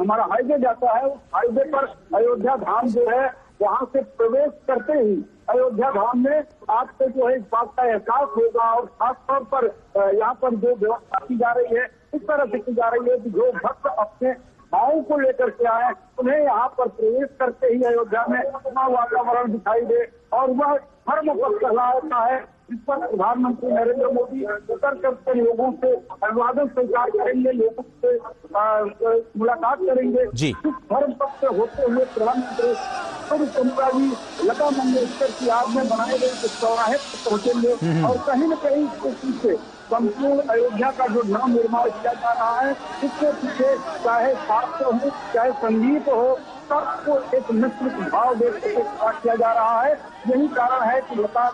हमारा हाईवे जाता है, उस हाईवे पर अयोध्या धाम जो है वहां से प्रवेश करते ही अयोध्या धाम में आपको जो है इस बात का एहसास होगा। और खासतौर पर यहाँ पर जो व्यवस्था की जा रही है इस तरह से की जा रही है कि जो भक्त अपने भावों को लेकर के आए उन्हें यहाँ पर प्रवेश करते ही अयोध्या में अपना वातावरण दिखाई दे और वह धर्म पथ कहलाता है, जिस पर प्रधानमंत्री नरेंद्र मोदी उतर करके लोगों से अभिवादन स्वीकार करेंगे, लोगों से मुलाकात करेंगे। इस धर्म पथ से होते हुए प्रधानमंत्री जी लता मंगेशकर की याद में बनाए गए चौराहे पर पहुंचेंगे और कहीं न कहीं इसके पीछे संपूर्ण अयोध्या का जो नव निर्माण किया जा रहा है इसके पीछे चाहे साहित्य हो चाहे संगीत हो सबको एक मिश्रित भाव देकर किया जा रहा है। यही कारण है कि लता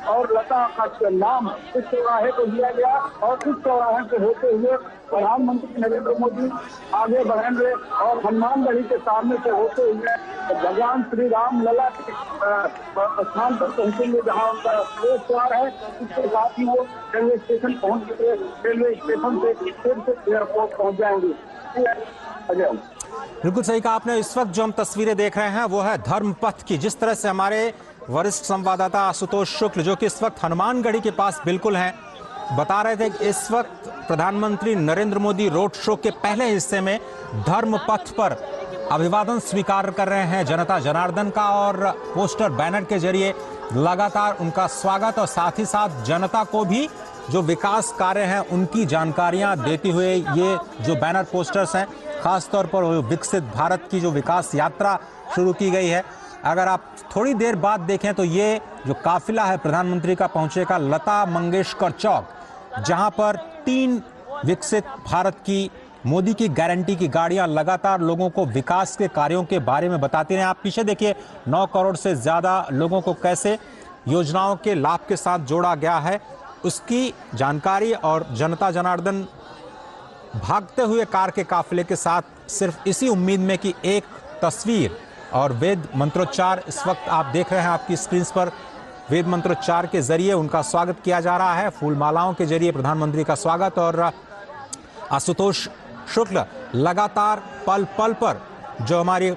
और लता का नाम इस चौराहे को दिया गया और इस चौराहे से होते हुए प्रधानमंत्री नरेंद्र मोदी आगे बढ़ेंगे और हनुमानगढ़ी के सामने से होते हुए भगवान श्री राम लला के स्थान पर पहुंचेंगे जहां उनका प्रवेश द्वार है। इसके साथ ही वो रेलवे स्टेशन पहुंचेंगे, रेलवे स्टेशन से फिर से एयरपोर्ट पहुंच जाएंगे। अजय बिल्कुल सही कहा आपने। इस वक्त जो हम तस्वीरें देख रहे हैं वो है धर्म पथ की, जिस तरह से हमारे वरिष्ठ संवाददाता आशुतोष शुक्ल जो कि इस वक्त हनुमानगढ़ी के पास बिल्कुल हैं, बता रहे थे कि इस वक्त प्रधानमंत्री नरेंद्र मोदी रोड शो के पहले हिस्से में धर्म पथ पर अभिवादन स्वीकार कर रहे हैं जनता जनार्दन का और पोस्टर बैनर के जरिए लगातार उनका स्वागत और साथ ही साथ जनता को भी जो विकास कार्य हैं उनकी जानकारियां देते हुए ये जो बैनर पोस्टर्स हैं, खासतौर पर विकसित भारत की जो विकास यात्रा शुरू की गई है। अगर आप थोड़ी देर बाद देखें तो ये जो काफिला है प्रधानमंत्री का पहुंचेगा लता मंगेशकर चौक, जहां पर 3 विकसित भारत की मोदी की गारंटी की गाड़ियां लगातार लोगों को विकास के कार्यों के बारे में बताती रहे। आप पीछे देखिए 9 करोड़ से ज्यादा लोगों को कैसे योजनाओं के लाभ के साथ जोड़ा गया है, उसकी जानकारी और जनता जनार्दन भागते हुए कार के काफिले के साथ सिर्फ इसी उम्मीद में कि एक तस्वीर और वेद मंत्रोच्चार इस वक्त आप देख रहे हैं आपकी स्क्रीन पर, वेद मंत्रोच्चार के जरिए उनका स्वागत किया जा रहा है, फूल मालाओं के जरिए प्रधानमंत्री का स्वागत। और आशुतोष शुक्ल लगातार पल पल पर जो हमारी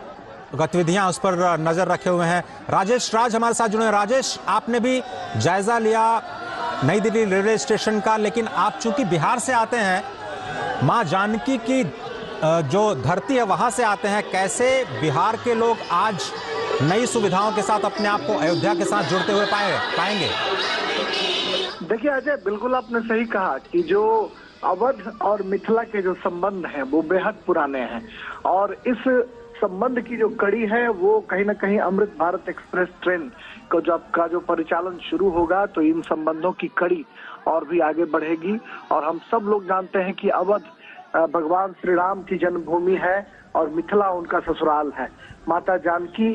गतिविधियां उस पर नजर रखे हुए हैं। राजेश राज हमारे साथ जुड़े हैं। राजेश, आपने भी जायजा लिया नई दिल्ली रेलवे स्टेशन का, लेकिन आप चूंकि बिहार से आते हैं, मां जानकी की जो धरती है वहां से आते हैं, कैसे बिहार के लोग आज नई सुविधाओं के साथ अपने आप को अयोध्या के साथ जुड़ते हुए पाएंगे? देखिए अजय, बिल्कुल आपने सही कहा कि जो अवध और मिथिला के जो संबंध हैं वो बेहद पुराने हैं और इस संबंध की जो कड़ी है वो कहीं ना कहीं अमृत भारत एक्सप्रेस ट्रेन को जो परिचालन शुरू होगा तो इन संबंधों की कड़ी और भी आगे बढ़ेगी। और हम सब लोग जानते हैं कि अवध भगवान श्री राम की जन्मभूमि है और मिथिला उनका ससुराल है। माता जानकी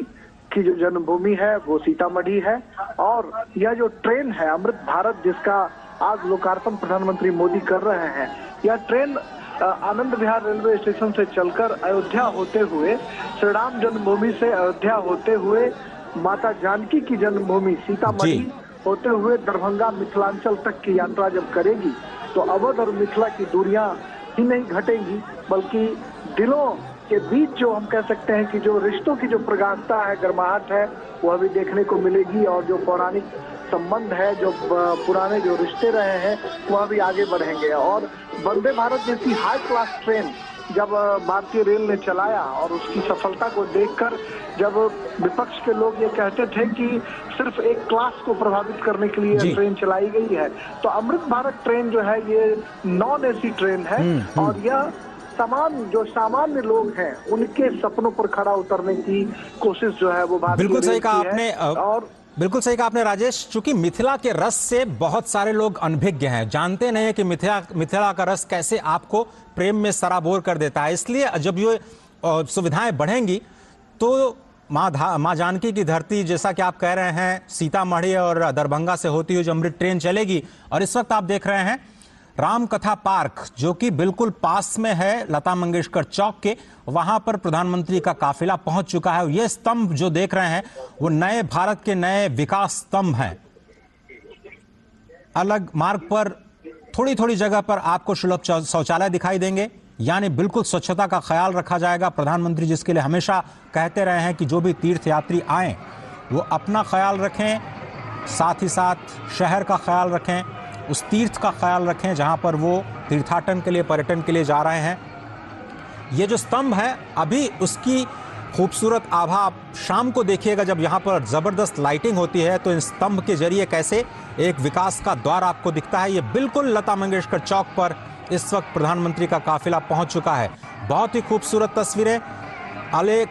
की जो जन्मभूमि है वो सीतामढ़ी है और यह जो ट्रेन है अमृत भारत जिसका आज लोकार्पण प्रधानमंत्री मोदी कर रहे हैं, यह train Anand Vihar railway station से चलकर अयोध्या होते हुए श्री राम जन्मभूमि से अयोध्या होते हुए माता जानकी की जन्मभूमि सीतामढ़ी होते हुए दरभंगा मिथिलांचल तक की यात्रा जब करेगी तो अवध और मिथिला की दूरियां ही नहीं घटेंगी बल्कि दिलों के बीच जो हम कह सकते हैं कि जो रिश्तों की जो प्रगाढ़ता है, गर्माहट है, वह भी देखने को मिलेगी और जो पौराणिक संबंध है, जो पुराने जो रिश्ते रहे हैं वह भी आगे बढ़ेंगे। और वंदे भारत जैसी हाई क्लास ट्रेन जब भारतीय रेल ने चलाया और उसकी सफलता को देखकर जब विपक्ष के लोग ये कहते थे कि सिर्फ एक क्लास को प्रभावित करने के लिए ट्रेन चलाई गई है, तो अमृत भारत ट्रेन जो है ये नॉन एसी ट्रेन है और यह सामान्य लोग हैं उनके सपनों पर खड़ा उतरने की कोशिश जो है वो भारतीय बिल्कुल सही कहा आपने और बिल्कुल सही कहा आपने राजेश। चूंकि मिथिला के रस से बहुत सारे लोग अनभिज्ञ हैं, जानते नहीं है कि मिथिला का रस कैसे आपको प्रेम में सराबोर कर देता है। इसलिए जब ये सुविधाएं बढ़ेंगी तो माँ जानकी की धरती, जैसा कि आप कह रहे हैं, सीतामढ़ी और दरभंगा से होती हुई जो अमृत ट्रेन चलेगी। और इस वक्त आप देख रहे हैं राम कथा पार्क जो कि बिल्कुल पास में है लता मंगेशकर चौक के, वहां पर प्रधानमंत्री का काफिला पहुंच चुका है। ये स्तंभ जो देख रहे हैं वो नए भारत के नए विकास स्तंभ हैं। अलग मार्ग पर थोड़ी थोड़ी जगह पर आपको सुलभ शौचालय दिखाई देंगे, यानी बिल्कुल स्वच्छता का ख्याल रखा जाएगा। प्रधानमंत्री जिसके लिए हमेशा कहते रहे हैं कि जो भी तीर्थयात्री आएं वो अपना ख्याल रखें, साथ ही साथ शहर का ख्याल रखें, उस तीर्थ का ख्याल रखें जहां पर वो तीर्थाटन के लिए, पर्यटन के लिए जा रहे हैं। ये जो स्तंभ है अभी उसकी खूबसूरत आभा आप शाम को देखिएगा जब यहाँ पर ज़बरदस्त लाइटिंग होती है तो इस स्तंभ के जरिए कैसे एक विकास का द्वार आपको दिखता है। ये बिल्कुल लता मंगेशकर चौक पर इस वक्त प्रधानमंत्री का काफिला पहुंच चुका है। बहुत ही खूबसूरत तस्वीरें,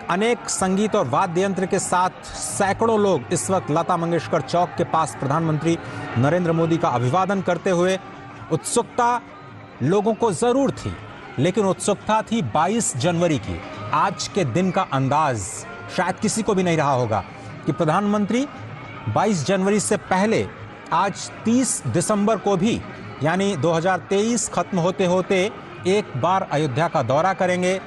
अनेक संगीत और वाद्य यंत्र के साथ सैकड़ों लोग इस वक्त लता मंगेशकर चौक के पास प्रधानमंत्री नरेंद्र मोदी का अभिवादन करते हुए। उत्सुकता लोगों को जरूर थी, लेकिन उत्सुकता थी 22 जनवरी की। आज के दिन का अंदाज शायद किसी को भी नहीं रहा होगा कि प्रधानमंत्री 22 जनवरी से पहले आज 30 दिसंबर को भी, यानी 2023 खत्म होते होते एक बार अयोध्या का दौरा करेंगे।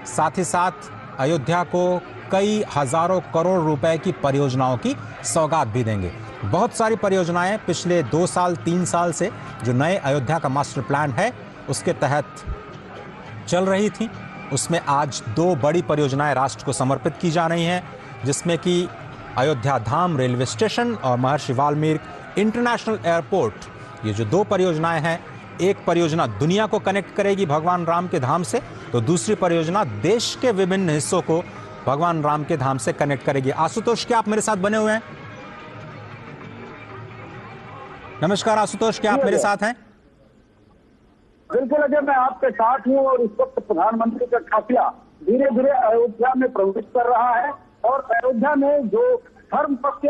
साथ ही साथ अयोध्या को कई हजारों करोड़ रुपए की परियोजनाओं की सौगात भी देंगे। बहुत सारी परियोजनाएं पिछले 2 साल 3 साल से जो नए अयोध्या का मास्टर प्लान है उसके तहत चल रही थी, उसमें आज 2 बड़ी परियोजनाएं राष्ट्र को समर्पित की जा रही हैं, जिसमें कि अयोध्या धाम रेलवे स्टेशन और महर्षि वाल्मीकि इंटरनेशनल एयरपोर्ट। ये जो 2 परियोजनाएं हैं, एक परियोजना दुनिया को कनेक्ट करेगी भगवान राम के धाम से, तो दूसरी परियोजना देश के विभिन्न हिस्सों को भगवान राम के धाम से कनेक्ट करेगी। आशुतोष, क्या आप मेरे साथ बने हुए हैं? नमस्कार आशुतोष, क्या आप मेरे साथ हैं? बिल्कुल अजय, मैं आपके साथ हूँ और इस वक्त प्रधानमंत्री का काफिला धीरे धीरे अयोध्या में प्रवेश कर रहा है और अयोध्या में जो धर्म पथ के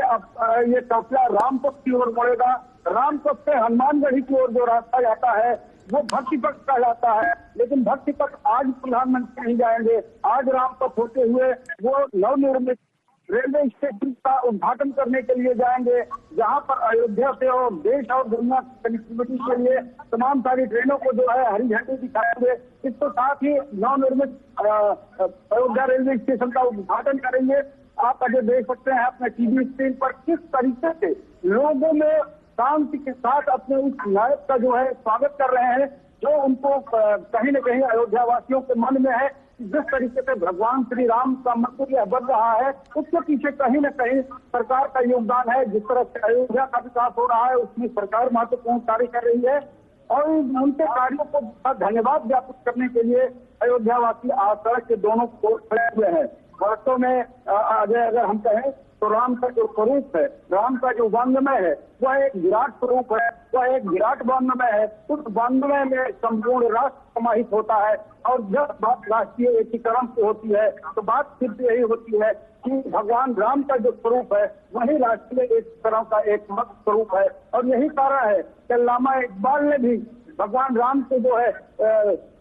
ये काफिला राम पथ की ओर मुड़ेगा। राम पथ से हनुमानगढ़ी की ओर जो रास्ता जाता है वो भक्ति पथ कहलाता है, लेकिन भक्ति पथ आज प्रधानमंत्री नहीं जाएंगे। आज राम पथ होते हुए वो नवनिर्मित रेलवे स्टेशन का उद्घाटन करने के लिए जाएंगे, जहां पर अयोध्या से और देश और दुनिया की कनेक्टिविटी के लिए तमाम सारी ट्रेनों को जो है हरी झंडी दिखाएंगे। इसके साथ ही नवनिर्मित अयोध्या रेलवे स्टेशन का उद्घाटन करेंगे। आप अजय देख सकते हैं अपने टीवी स्क्रीन पर किस तरीके से लोगों में शांति के साथ अपने उस नायक का जो है स्वागत कर रहे हैं, जो उनको कहीं न कहीं अयोध्या वासियों के मन में है। जिस तरीके से भगवान श्री राम का मंदिर बन रहा है उसके पीछे कहीं न कहीं सरकार का योगदान है। जिस तरह से अयोध्या का विकास हो रहा है उसमें सरकार महत्वपूर्ण कार्य कर रही है और उनके कार्यों को धन्यवाद ज्ञापित करने के लिए अयोध्या वासी आज सड़क के दोनों ओर खड़े हुए हैं। वास्तव में अजय अगर हम कहें तो राम का जो स्वरूप है, राम का जो वांग्मय है वह एक विराट स्वरूप है, वह एक विराट वांग्मय है। उस वांग्मय में संपूर्ण राष्ट्र समाहित होता है और जब बात राष्ट्रीय एकीकरण की होती है तो बात सिर्फ यही होती है कि भगवान राम का जो स्वरूप है वही राष्ट्रीय एकीकरण का एक मत स्वरूप है। और यही कारण है कि अल्लामा इकबाल ने भी भगवान राम को जो है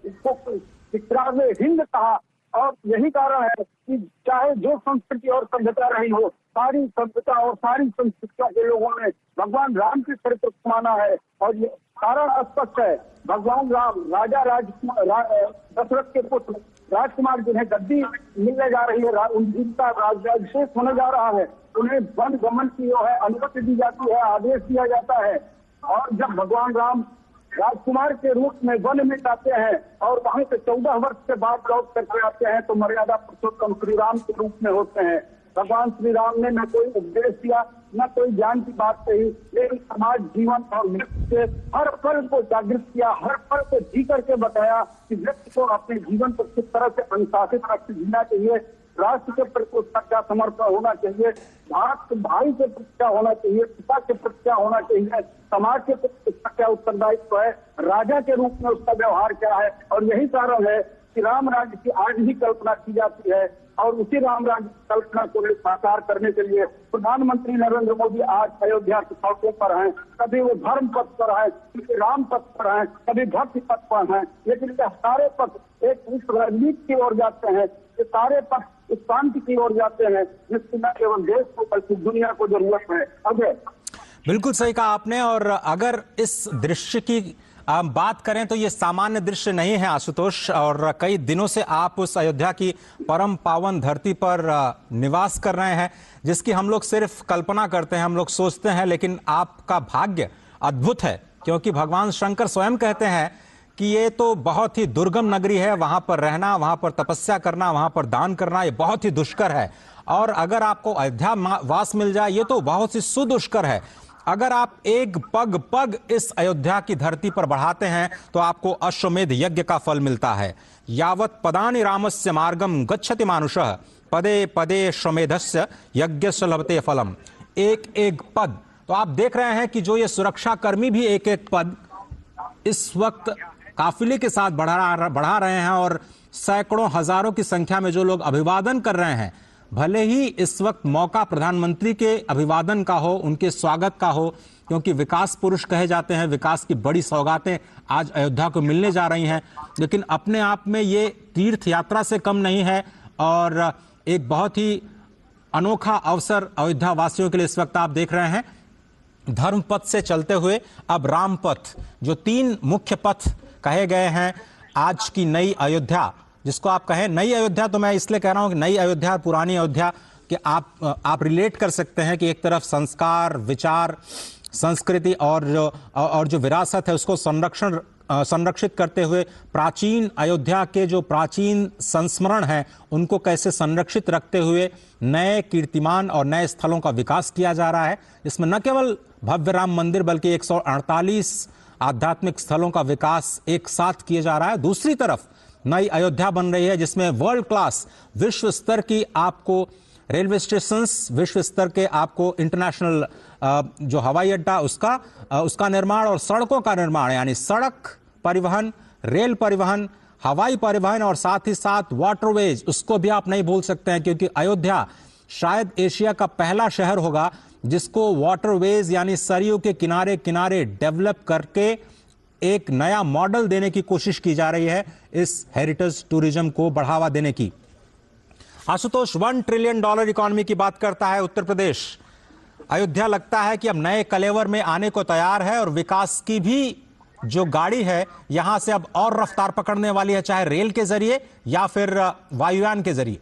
इसको इकरार हिंद कहा। और यही कारण है कि चाहे जो संस्कृति और सभ्यता रही हो, सारी सभ्यता और सारी संस्कृतियों के लोगों ने भगवान राम के चरित्र को माना है। और ये कारण स्पष्ट है, भगवान राम राजा दशरथ के पुत्र राजकुमार जिन्हें गद्दी मिलने जा रही है, उनका राज्याभिषेक होने जा रहा है, उन्हें वन गमन की जो है अनुमति दी जाती है, आदेश दिया जाता है। और जब भगवान राम राजकुमार के रूप में वन में जाते हैं और वहां से 14 वर्ष के बाद लौट करके आते हैं तो मर्यादा पुरुषोत्तम श्री राम के रूप में होते हैं। भगवान श्री राम ने न कोई उपदेश दिया, न कोई ज्ञान की बात कही, लेकिन समाज, जीवन और मृत्यु से हर पल को जागृत किया, हर पल को जी करके बताया कि व्यक्ति को अपने जीवन को किस तरह से अनुशासित रख जीना चाहिए, राष्ट्र के प्रति उसका क्या समर्पण होना चाहिए, भाई के प्रति क्या होना चाहिए, पिता के प्रति क्या होना चाहिए, समाज के प्रति उसका क्या उत्तरदायित्व है, राजा के रूप में उसका व्यवहार क्या है। और यही कारण है कि राम राज्य की आज भी कल्पना की जाती है और उसी राम राज्य की कल्पना को साकार करने के लिए प्रधानमंत्री नरेंद्र मोदी आज अयोध्या के सड़कों पर हैं। कभी वो धर्म पथ पर हैं, कभी राम पथ पर हैं, कभी भक्ति पथ पर हैं, लेकिन ये सारे पथ एक उस राजनीति की ओर जाते हैं, ये सारे पथ इस शांति की ओर जाते हैं जिसकी न केवल देश को बल्कि दुनिया को जरूरत है। अजय, बिल्कुल सही कहा आपने। और अगर इस दृश्य की बात करें तो ये सामान्य दृश्य नहीं है आशुतोष, और कई दिनों से आप उस अयोध्या की परम पावन धरती पर निवास कर रहे हैं जिसकी हम लोग सिर्फ कल्पना करते हैं, हम लोग सोचते हैं, लेकिन आपका भाग्य अद्भुत है क्योंकि भगवान शंकर स्वयं कहते हैं कि ये तो बहुत ही दुर्गम नगरी है, वहां पर रहना, वहां पर तपस्या करना, वहां पर दान करना ये बहुत ही दुष्कर है। और अगर आपको अयोध्या वास मिल जाए ये तो बहुत ही सुदुष्कर है। अगर आप एक पग इस अयोध्या की धरती पर बढ़ाते हैं तो आपको अश्वमेध यज्ञ का फल मिलता है। यावत् पदानि रामस्य मार्गम गच्छति मानुषः पदे पदे श्वमेधस्य यज्ञस्य लभते फलम। एक एक पद, तो आप देख रहे हैं कि जो ये सुरक्षा कर्मी भी एक एक पद इस वक्त काफिले के साथ बढ़ा रहे हैं और सैकड़ों हजारों की संख्या में जो लोग अभिवादन कर रहे हैं। भले ही इस वक्त मौका प्रधानमंत्री के अभिवादन का हो, उनके स्वागत का हो, क्योंकि विकास पुरुष कहे जाते हैं, विकास की बड़ी सौगातें आज अयोध्या को मिलने जा रही हैं, लेकिन अपने आप में ये तीर्थ यात्रा से कम नहीं है और एक बहुत ही अनोखा अवसर अयोध्या वासियों के लिए इस वक्त आप देख रहे हैं। धर्म पथ से चलते हुए अब राम पथ, जो 3 मुख्य पथ कहे गए हैं आज की नई अयोध्या, जिसको आप कहें नई अयोध्या, तो मैं इसलिए कह रहा हूं कि नई अयोध्या और पुरानी अयोध्या कि आप रिलेट कर सकते हैं कि एक तरफ संस्कार, विचार, संस्कृति और जो विरासत है उसको संरक्षित करते हुए प्राचीन अयोध्या के जो प्राचीन संस्मरण हैं उनको कैसे संरक्षित रखते हुए नए कीर्तिमान और नए स्थलों का विकास किया जा रहा है। इसमें न केवल भव्य राम मंदिर बल्कि 148 आध्यात्मिक स्थलों का विकास एक साथ किया जा रहा है। दूसरी तरफ नई अयोध्या बन रही है जिसमें वर्ल्ड क्लास, विश्व स्तर की आपको रेलवे स्टेशंस, विश्व स्तर के आपको इंटरनेशनल जो हवाई अड्डा उसका निर्माण और सड़कों का निर्माण, यानी सड़क परिवहन, रेल परिवहन, हवाई परिवहन और साथ ही साथ वाटरवेज, उसको भी आप नहीं भूल सकते हैं, क्योंकि अयोध्या शायद एशिया का पहला शहर होगा जिसको वाटरवेज यानी सरयू के किनारे किनारे डेवलप करके एक नया मॉडल देने की कोशिश की जा रही है इस हेरिटेज टूरिज्म को बढ़ावा देने की। आशुतोष, $1 ट्रिलियन इकोनॉमी की बात करता है उत्तर प्रदेश। अयोध्या लगता है कि अब नए कलेवर में आने को तैयार है और विकास की भी जो गाड़ी है यहां से अब और रफ्तार पकड़ने वाली है, चाहे रेल के जरिए या फिर वायुयान के जरिए।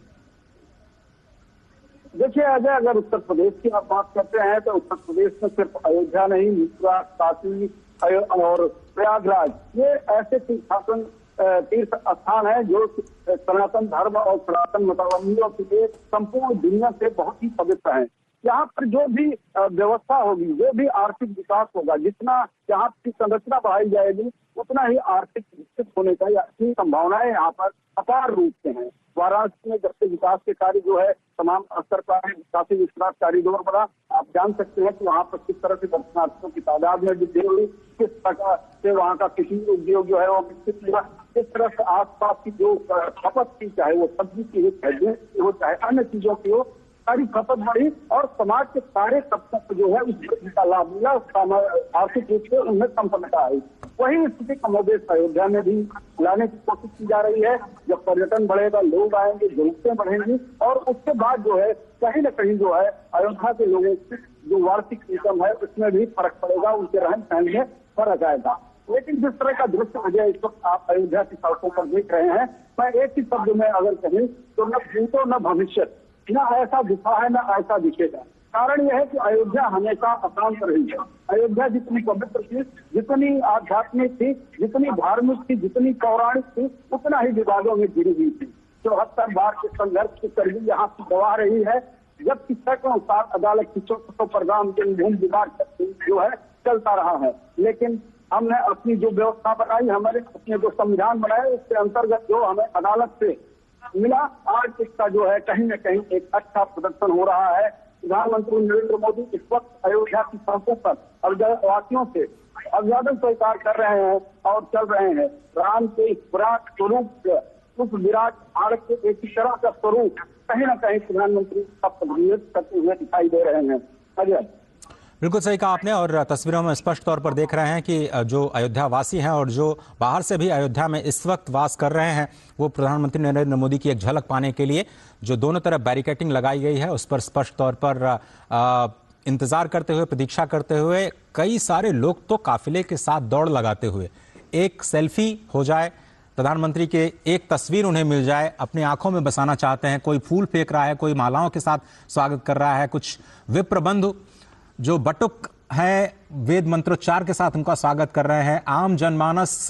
देखिए अजय, अगर उत्तर प्रदेश की आप बात करते हैं तो उत्तर प्रदेश में सिर्फ अयोध्या नहीं, मथुरा, काशी और प्रयागराज ये ऐसे तीर्थ स्थान है जो सनातन धर्म और सनातन मतावलंबियों के लिए संपूर्ण दुनिया से बहुत ही पवित्र है। यहाँ पर जो भी व्यवस्था होगी, जो भी आर्थिक विकास होगा, जितना यहाँ की संरचना बढ़ाई जाएगी उतना ही आर्थिक विकसित होने का की संभावनाएं यहाँ पर अपार रूप से हैं। वाराणसी में जब से विकास के कार्य जो है तमाम स्तर पर है, काफी विश्वनाथ कॉरिडोर बना, आप जान सकते हैं कि वहाँ पर किस तरह से दर्शनार्थियों की तादाद में वृद्धि हुई, किस प्रकार से वहाँ का कृषि उद्योग जो है वो विकसित हुआ, किस तरह से आसपास की जो खपत की, चाहे वो सब्जी की हो चाहे अन्य चीजों की हो, सारी खपत बढ़ी और समाज के सारे तबकों को जो है उस वृद्धि का लाभ मिला, आर्थिक रूप से उनमें संपन्नता आई। वही स्थिति कमोबेश अयोध्या में भी लाने की कोशिश की जा रही है। जब पर्यटन बढ़ेगा, लोग आएंगे, जरूरतें बढ़ेंगी और उसके बाद जो है कहीं न कहीं जो है अयोध्या के लोगों की जो वार्षिक इनकम है उसमें भी फर्क पड़ेगा, उनके रहन सहन में फर्क आएगा। लेकिन जिस तरह का दृश्य अजय इस वक्त आप अयोध्या की सड़कों पर देख रहे हैं, मैं एक ही शब्द में अगर कहूँ तो न भूतो न भविष्य, न ऐसा दिखा है न ऐसा दिखेगा। कारण यह है कि अयोध्या हमेशा अशांत रही है। अयोध्या जितनी पवित्र थी, जितनी आध्यात्मिक थी, जितनी धार्मिक थी, जितनी पौराणिक थी, उतना ही विवादों में घिरी हुई थी। 74 बार के संघर्ष की कड़ी यहाँ की गवाह रही है, जबकि सैकड़ों साल अदालत की चौकों पर राम जन्मभूमि विवाद जो है चलता रहा है। लेकिन हमने अपनी जो व्यवस्था बनाई, हमारे अपने जो संविधान बनाए, उसके अंतर्गत जो हमें अदालत से मिला, आज इसका जो है कहीं न कहीं एक अच्छा प्रदर्शन हो रहा है। प्रधानमंत्री नरेंद्र मोदी इस वक्त अयोध्या की सड़कों पर अयोध्यावासियों से अभिवादन स्वीकार कर रहे हैं और चल रहे हैं। राम के इस विराट स्वरूप, उस विराट भारत के एक तरह का स्वरूप कहीं न कहीं प्रधानमंत्री प्रतिनिधित्व करते हुए दिखाई दे रहे हैं। अजय, बिल्कुल सही कहा आपने और तस्वीरों में स्पष्ट तौर पर देख रहे हैं कि जो अयोध्या वासी हैं और जो बाहर से भी अयोध्या में इस वक्त वास कर रहे हैं वो प्रधानमंत्री नरेंद्र मोदी की एक झलक पाने के लिए जो दोनों तरफ बैरिकेडिंग लगाई गई है उस पर स्पष्ट तौर पर इंतजार करते हुए, प्रतीक्षा करते हुए कई सारे लोग तो काफिले के साथ दौड़ लगाते हुए एक सेल्फी हो जाए, प्रधानमंत्री के एक तस्वीर उन्हें मिल जाए, अपनी आंखों में बसाना चाहते हैं। कोई फूल फेंक रहा है, कोई मालाओं के साथ स्वागत कर रहा है, कुछ विप्र बंधु जो बटुक है वेद मंत्रोच्चार के साथ उनका स्वागत कर रहे हैं। आम जनमानस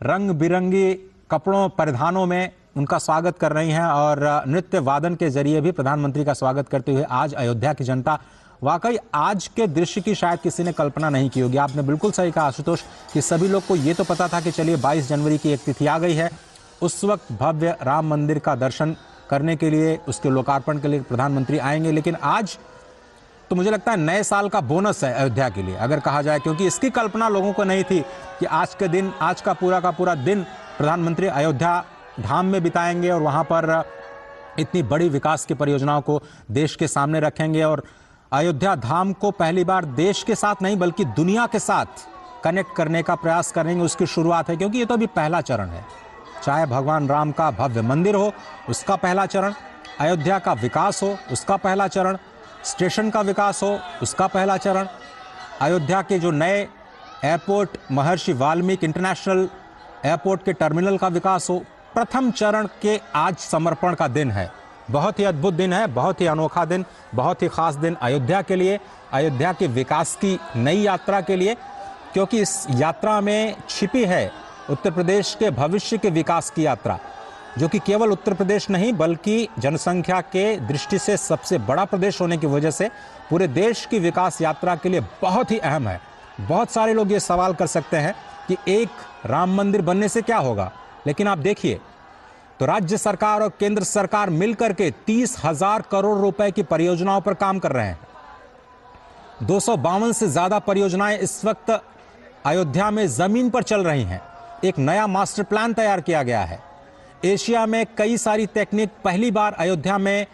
रंग बिरंगी कपड़ों परिधानों में उनका स्वागत कर रही हैं और नृत्य वादन के जरिए भी प्रधानमंत्री का स्वागत करते हुए आज अयोध्या की जनता, वाकई आज के दृश्य की शायद किसी ने कल्पना नहीं की होगी। आपने बिल्कुल सही कहा आशुतोष कि सभी लोग को ये तो पता था कि चलिए 22 जनवरी की एक तिथि आ गई है, उस वक्त भव्य राम मंदिर का दर्शन करने के लिए, उसके लोकार्पण के लिए प्रधानमंत्री आएंगे, लेकिन आज तो मुझे लगता है नए साल का बोनस है अयोध्या के लिए अगर कहा जाए, क्योंकि इसकी कल्पना लोगों को नहीं थी कि आज के दिन, आज का पूरा दिन प्रधानमंत्री अयोध्या धाम में बिताएंगे और वहां पर इतनी बड़ी विकास की परियोजनाओं को देश के सामने रखेंगे और अयोध्या धाम को पहली बार देश के साथ नहीं बल्कि दुनिया के साथ कनेक्ट करने का प्रयास करेंगे। उसकी शुरुआत है, क्योंकि ये तो अभी पहला चरण है। चाहे भगवान राम का भव्य मंदिर हो, उसका पहला चरण, अयोध्या का विकास हो, उसका पहला चरण, स्टेशन का विकास हो, उसका पहला चरण, अयोध्या के जो नए एयरपोर्ट महर्षि वाल्मीकि इंटरनेशनल एयरपोर्ट के टर्मिनल का विकास हो, प्रथम चरण के आज समर्पण का दिन है। बहुत ही अद्भुत दिन है, बहुत ही अनोखा दिन, बहुत ही खास दिन अयोध्या के लिए, अयोध्या के विकास की नई यात्रा के लिए, क्योंकि इस यात्रा में छिपी है उत्तर प्रदेश के भविष्य के विकास की यात्रा, जो कि केवल उत्तर प्रदेश नहीं बल्कि जनसंख्या के दृष्टि से सबसे बड़ा प्रदेश होने की वजह से पूरे देश की विकास यात्रा के लिए बहुत ही अहम है। बहुत सारे लोग ये सवाल कर सकते हैं कि एक राम मंदिर बनने से क्या होगा, लेकिन आप देखिए तो राज्य सरकार और केंद्र सरकार मिलकर के 30,000 करोड़ रुपए की परियोजनाओं पर काम कर रहे हैं। 252 से ज्यादा परियोजनाएं इस वक्त अयोध्या में जमीन पर चल रही हैं। एक नया मास्टर प्लान तैयार किया गया है। एशिया में कई सारी टेक्निक पहली बार अयोध्या में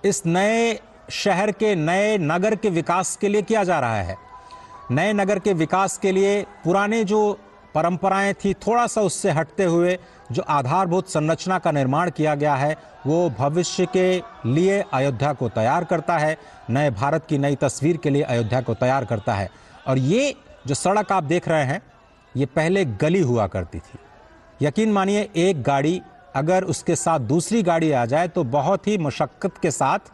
इस नए शहर के, नए नगर के विकास के लिए किया जा रहा है। नए नगर के विकास के लिए पुराने जो परंपराएं थी, थोड़ा सा उससे हटते हुए जो आधारभूत संरचना का निर्माण किया गया है, वो भविष्य के लिए अयोध्या को तैयार करता है, नए भारत की नई तस्वीर के लिए अयोध्या को तैयार करता है। और ये जो सड़क आप देख रहे हैं, ये पहले गली हुआ करती थी। यकीन मानिए, एक गाड़ी अगर उसके साथ दूसरी गाड़ी आ जाए तो बहुत ही मशक्कत के साथ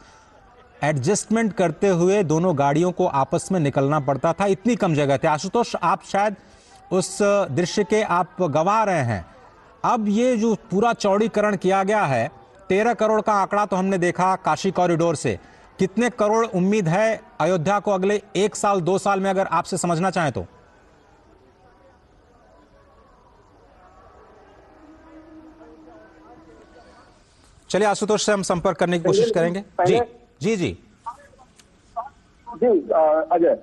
एडजस्टमेंट करते हुए दोनों गाड़ियों को आपस में निकलना पड़ता था, इतनी कम जगह थी। आशुतोष, आप शायद उस दृश्य के आप गवाह रहे हैं। अब ये जो पूरा चौड़ीकरण किया गया है, 13 करोड़ का आंकड़ा तो हमने देखा काशी कॉरिडोर से। कितने करोड़ उम्मीद है अयोध्या को अगले 1 साल 2 साल में, अगर आपसे समझना चाहें तो? चलिए आशुतोष से हम संपर्क करने की कोशिश करेंगे। जी जी जी जी अजय,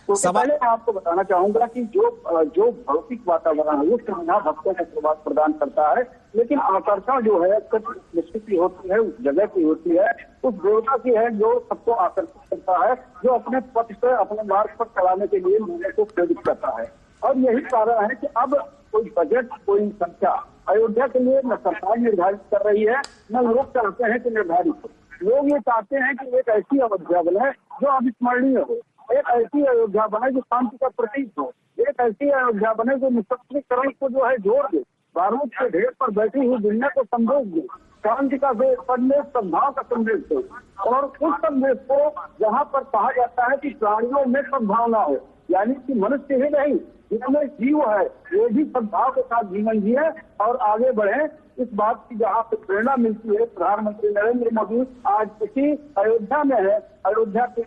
तो पहले मैं आपको बताना चाहूंगा कि जो भौतिक वातावरण है वो श्रद्धा भक्तों को प्रभाव प्रदान करता है, लेकिन आकर्षण जो है निश्चित की होती है, उस जगह की होती है, उस देवता की है जो सबको आकर्षित करता है, जो अपने पथ से, अपने मार्ग पर चलाने के लिए लोगों को प्रेरित करता है। और यही कारण है कि अब कोई बजट, कोई संख्या अयोध्या के लिए न सरकार निर्धारित कर रही है, न लोग चाहते हैं कि निर्धारित हो। लोग ये चाहते हैं कि एक ऐसी अयोध्या बने जो अविस्मरणीय हो, एक ऐसी अयोध्या बने जो शांति का प्रतीक हो, एक ऐसी अयोध्या बने जो निशस्त्रीकरण को जो है जोड़ दे, बारूद के ढेर पर बैठी हुई दुनिया को संदेश दे, शांति का संदेश, सद्भाव का संदेश दे। और उस संदेश को जहाँ पर कहा जाता है कि प्राणियों में सद्भावना हो, यानी कि मनुष्य ही नहीं, जिसमें जीव है वे भी सद्भाव के साथ जीवन जिए और आगे बढ़े, इस बात की जहाँ पे प्रेरणा मिलती है। प्रधानमंत्री नरेंद्र मोदी आज इसी अयोध्या में है, अयोध्या के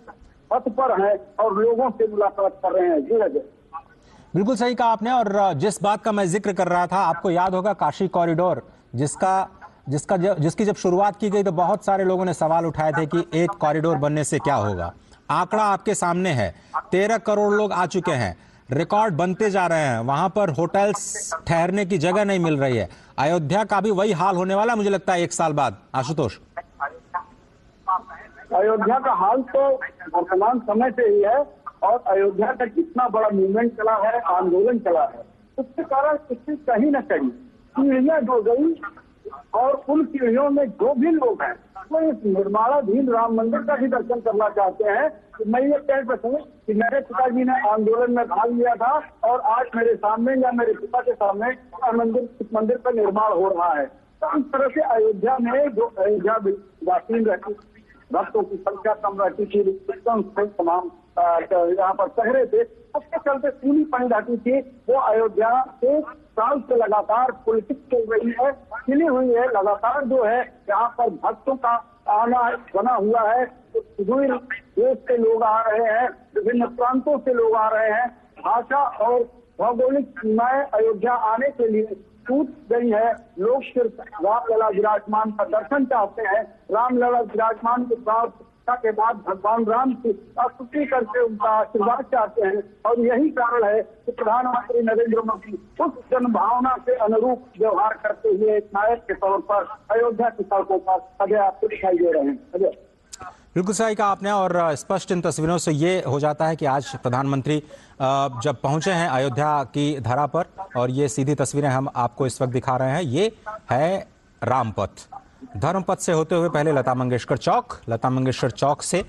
पथ पर है और लोगों से मुलाकात कर रहे हैं। जी अजय, बिल्कुल सही कहा आपने। और जिस बात का मैं जिक्र कर रहा था, आपको याद होगा काशी कॉरिडोर, जिसकी जब शुरुआत की गई तो बहुत सारे लोगों ने सवाल उठाए थे कि एक कॉरिडोर बनने से क्या होगा। आंकड़ा आपके सामने है, 13 करोड़ लोग आ चुके हैं, रिकॉर्ड बनते जा रहे हैं, वहां पर होटल्स ठहरने की जगह नहीं मिल रही है। अयोध्या का भी वही हाल होने वाला मुझे लगता है 1 साल बाद। आशुतोष, अयोध्या का हाल तो वर्तमान समय से ही है और अयोध्या का जितना बड़ा मूवमेंट चला है, आंदोलन चला है, उसके कारण इससे कहीं न कहीं पीढ़ियां जुड़ गई और उन पीढ़ियों में जो भी लोग हैं वो इस निर्माणाधीन राम मंदिर का भी दर्शन करना चाहते हैं। तो मैं ये कह सकूं कि मेरे पिताजी ने आंदोलन में भाग लिया था और आज मेरे सामने या मेरे पिता के सामने इस मंदिर का निर्माण हो रहा है। तो इस तरह से अयोध्या में जो अयोध्या वासी रहती, भक्तों की संख्या कम रहती थी, तमाम यहाँ पर पहरे थे, उसके चलते पूरी पंचायती थी वो अयोध्या 1 साल से लगातार पॉलिटिक्स चल रही है, खिली हुई है। लगातार जो है यहाँ पर भक्तों का आना बना हुआ है। सुदूर देश से लोग आ रहे हैं, विभिन्न प्रांतों से लोग आ रहे हैं। भाषा और भौगोलिक सीमाएं अयोध्या आने के लिए टूट गई है। लोग सिर्फ रामलला विराजमान का दर्शन चाहते हैं। रामलला विराजमान के के बाद भगवान राम की स्तुति करके उनका आशीर्वाद चाहते हैं, और यही कारण है कि प्रधानमंत्री नरेंद्र मोदी उस जनभावना के अनुरूप व्यवहार करते हुए एक नायक के तौर पर अयोध्या की सड़कों पर अजय आपको दिखाई दे रहे हैं। अजय, बिल्कुल सही कहा आपने, और स्पष्ट इन तस्वीरों से ये हो जाता है कि आज प्रधानमंत्री जब पहुंचे हैं अयोध्या की धरा पर, और ये सीधी तस्वीरें हम आपको इस वक्त दिखा रहे हैं, ये है रामपथ। धर्मपथ से होते हुए पहले लता मंगेशकर चौक, लता मंगेशकर चौक से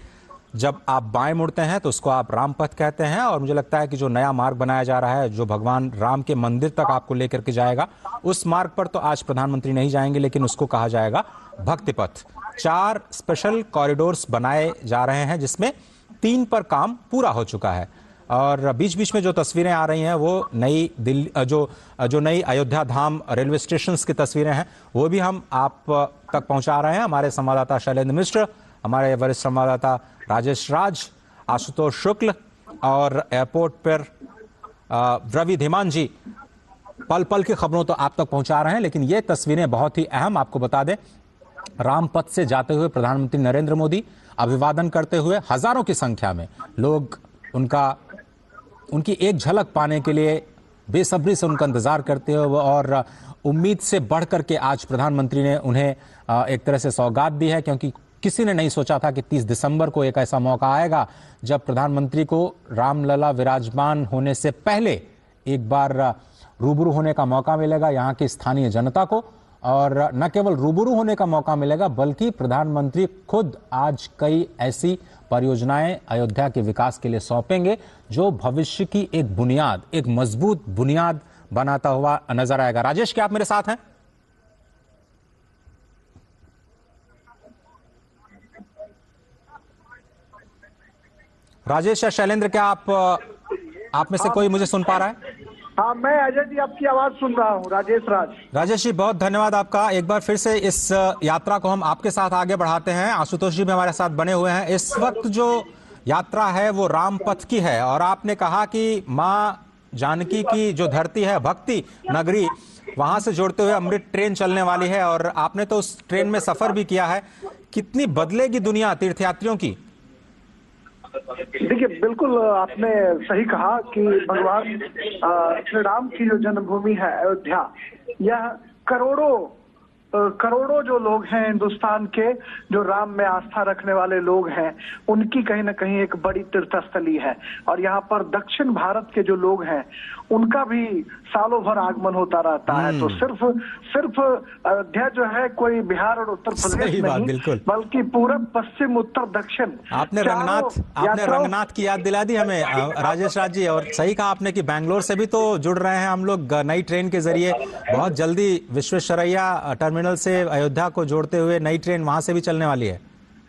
जब आप बाएं मुड़ते हैं तो उसको आप रामपथ कहते हैं, और मुझे लगता है कि जो नया मार्ग बनाया जा रहा है जो भगवान राम के मंदिर तक आपको लेकर के जाएगा, उस मार्ग पर तो आज प्रधानमंत्री नहीं जाएंगे, लेकिन उसको कहा जाएगा भक्ति पथ। 4 स्पेशल कॉरिडोर्स बनाए जा रहे हैं, जिसमें 3 पर काम पूरा हो चुका है, और बीच बीच में जो तस्वीरें आ रही हैं वो नई दिल्ली जो नई अयोध्या धाम रेलवे स्टेशन की तस्वीरें हैं, वो भी हम आप तक पहुंचा रहे हैं। हमारे संवाददाता शैलेंद्र मिश्र, हमारे वरिष्ठ संवाददाता राजेश राज, आशुतोष शुक्ल और एयरपोर्ट पर रवि धीमान जी पल पल की खबरों तो आप तक पहुंचा रहे हैं। लेकिन ये तस्वीरें बहुत ही अहम, आपको बता दें, रामपथ से जाते हुए प्रधानमंत्री नरेंद्र मोदी अभिवादन करते हुए हजारों की संख्या में लोग उनकी एक झलक पाने के लिए बेसब्री से उनका इंतजार करते हुए, और उम्मीद से बढ़ करके आज प्रधानमंत्री ने उन्हें एक तरह से सौगात दी है, क्योंकि किसी ने नहीं सोचा था कि 30 दिसंबर को एक ऐसा मौका आएगा जब प्रधानमंत्री को रामलला विराजमान होने से पहले एक बार रूबरू होने का मौका मिलेगा यहाँ की स्थानीय जनता को। और न केवल रूबरू होने का मौका मिलेगा, बल्कि प्रधानमंत्री खुद आज कई ऐसी परियोजनाएं अयोध्या के विकास के लिए सौंपेंगे जो भविष्य की एक बुनियाद, एक मजबूत बुनियाद बनाता हुआ नजर आएगा। राजेश, क्या आप मेरे साथ हैं? राजेश या शैलेंद्र, क्या आप में से कोई मुझे सुन पा रहा है? हाँ, मैं अजय जी आपकी आवाज सुन रहा हूँ। राजेश जी, बहुत धन्यवाद आपका। एक बार फिर से इस यात्रा को हम आपके साथ आगे बढ़ाते हैं। आशुतोष जी भी हमारे साथ बने हुए हैं। इस वक्त जो यात्रा है वो रामपथ की है, और आपने कहा कि माँ जानकी की जो धरती है, भक्ति नगरी, वहां से जोड़ते हुए अमृत ट्रेन चलने वाली है, और आपने तो उस ट्रेन में सफर भी किया है। कितनी बदलेगी दुनिया तीर्थयात्रियों की? देखिए, बिल्कुल आपने सही कहा कि भगवान श्री राम की जो जन्मभूमि है अयोध्या, यह करोड़ों जो लोग हैं हिंदुस्तान के, जो राम में आस्था रखने वाले लोग हैं, उनकी कहीं ना कहीं एक बड़ी तीर्थस्थली है। और यहाँ पर दक्षिण भारत के जो लोग हैं उनका भी सालों भर आगमन होता रहता है। तो सिर्फ अयोध्या जो है कोई बिहार और उत्तर प्रदेश नहीं, बल्कि पूरब, पश्चिम, उत्तर, दक्षिण। आपने रंगनाथ की याद दिला दी हमें राजेश राज जी, और सही कहा आपने कि बैंगलोर से भी तो जुड़ रहे हैं हम लोग नई ट्रेन के जरिए। बहुत जल्दी विश्वेश्वरैया टर्मिनल से अयोध्या को जोड़ते हुए नई ट्रेन वहां से भी चलने वाली है।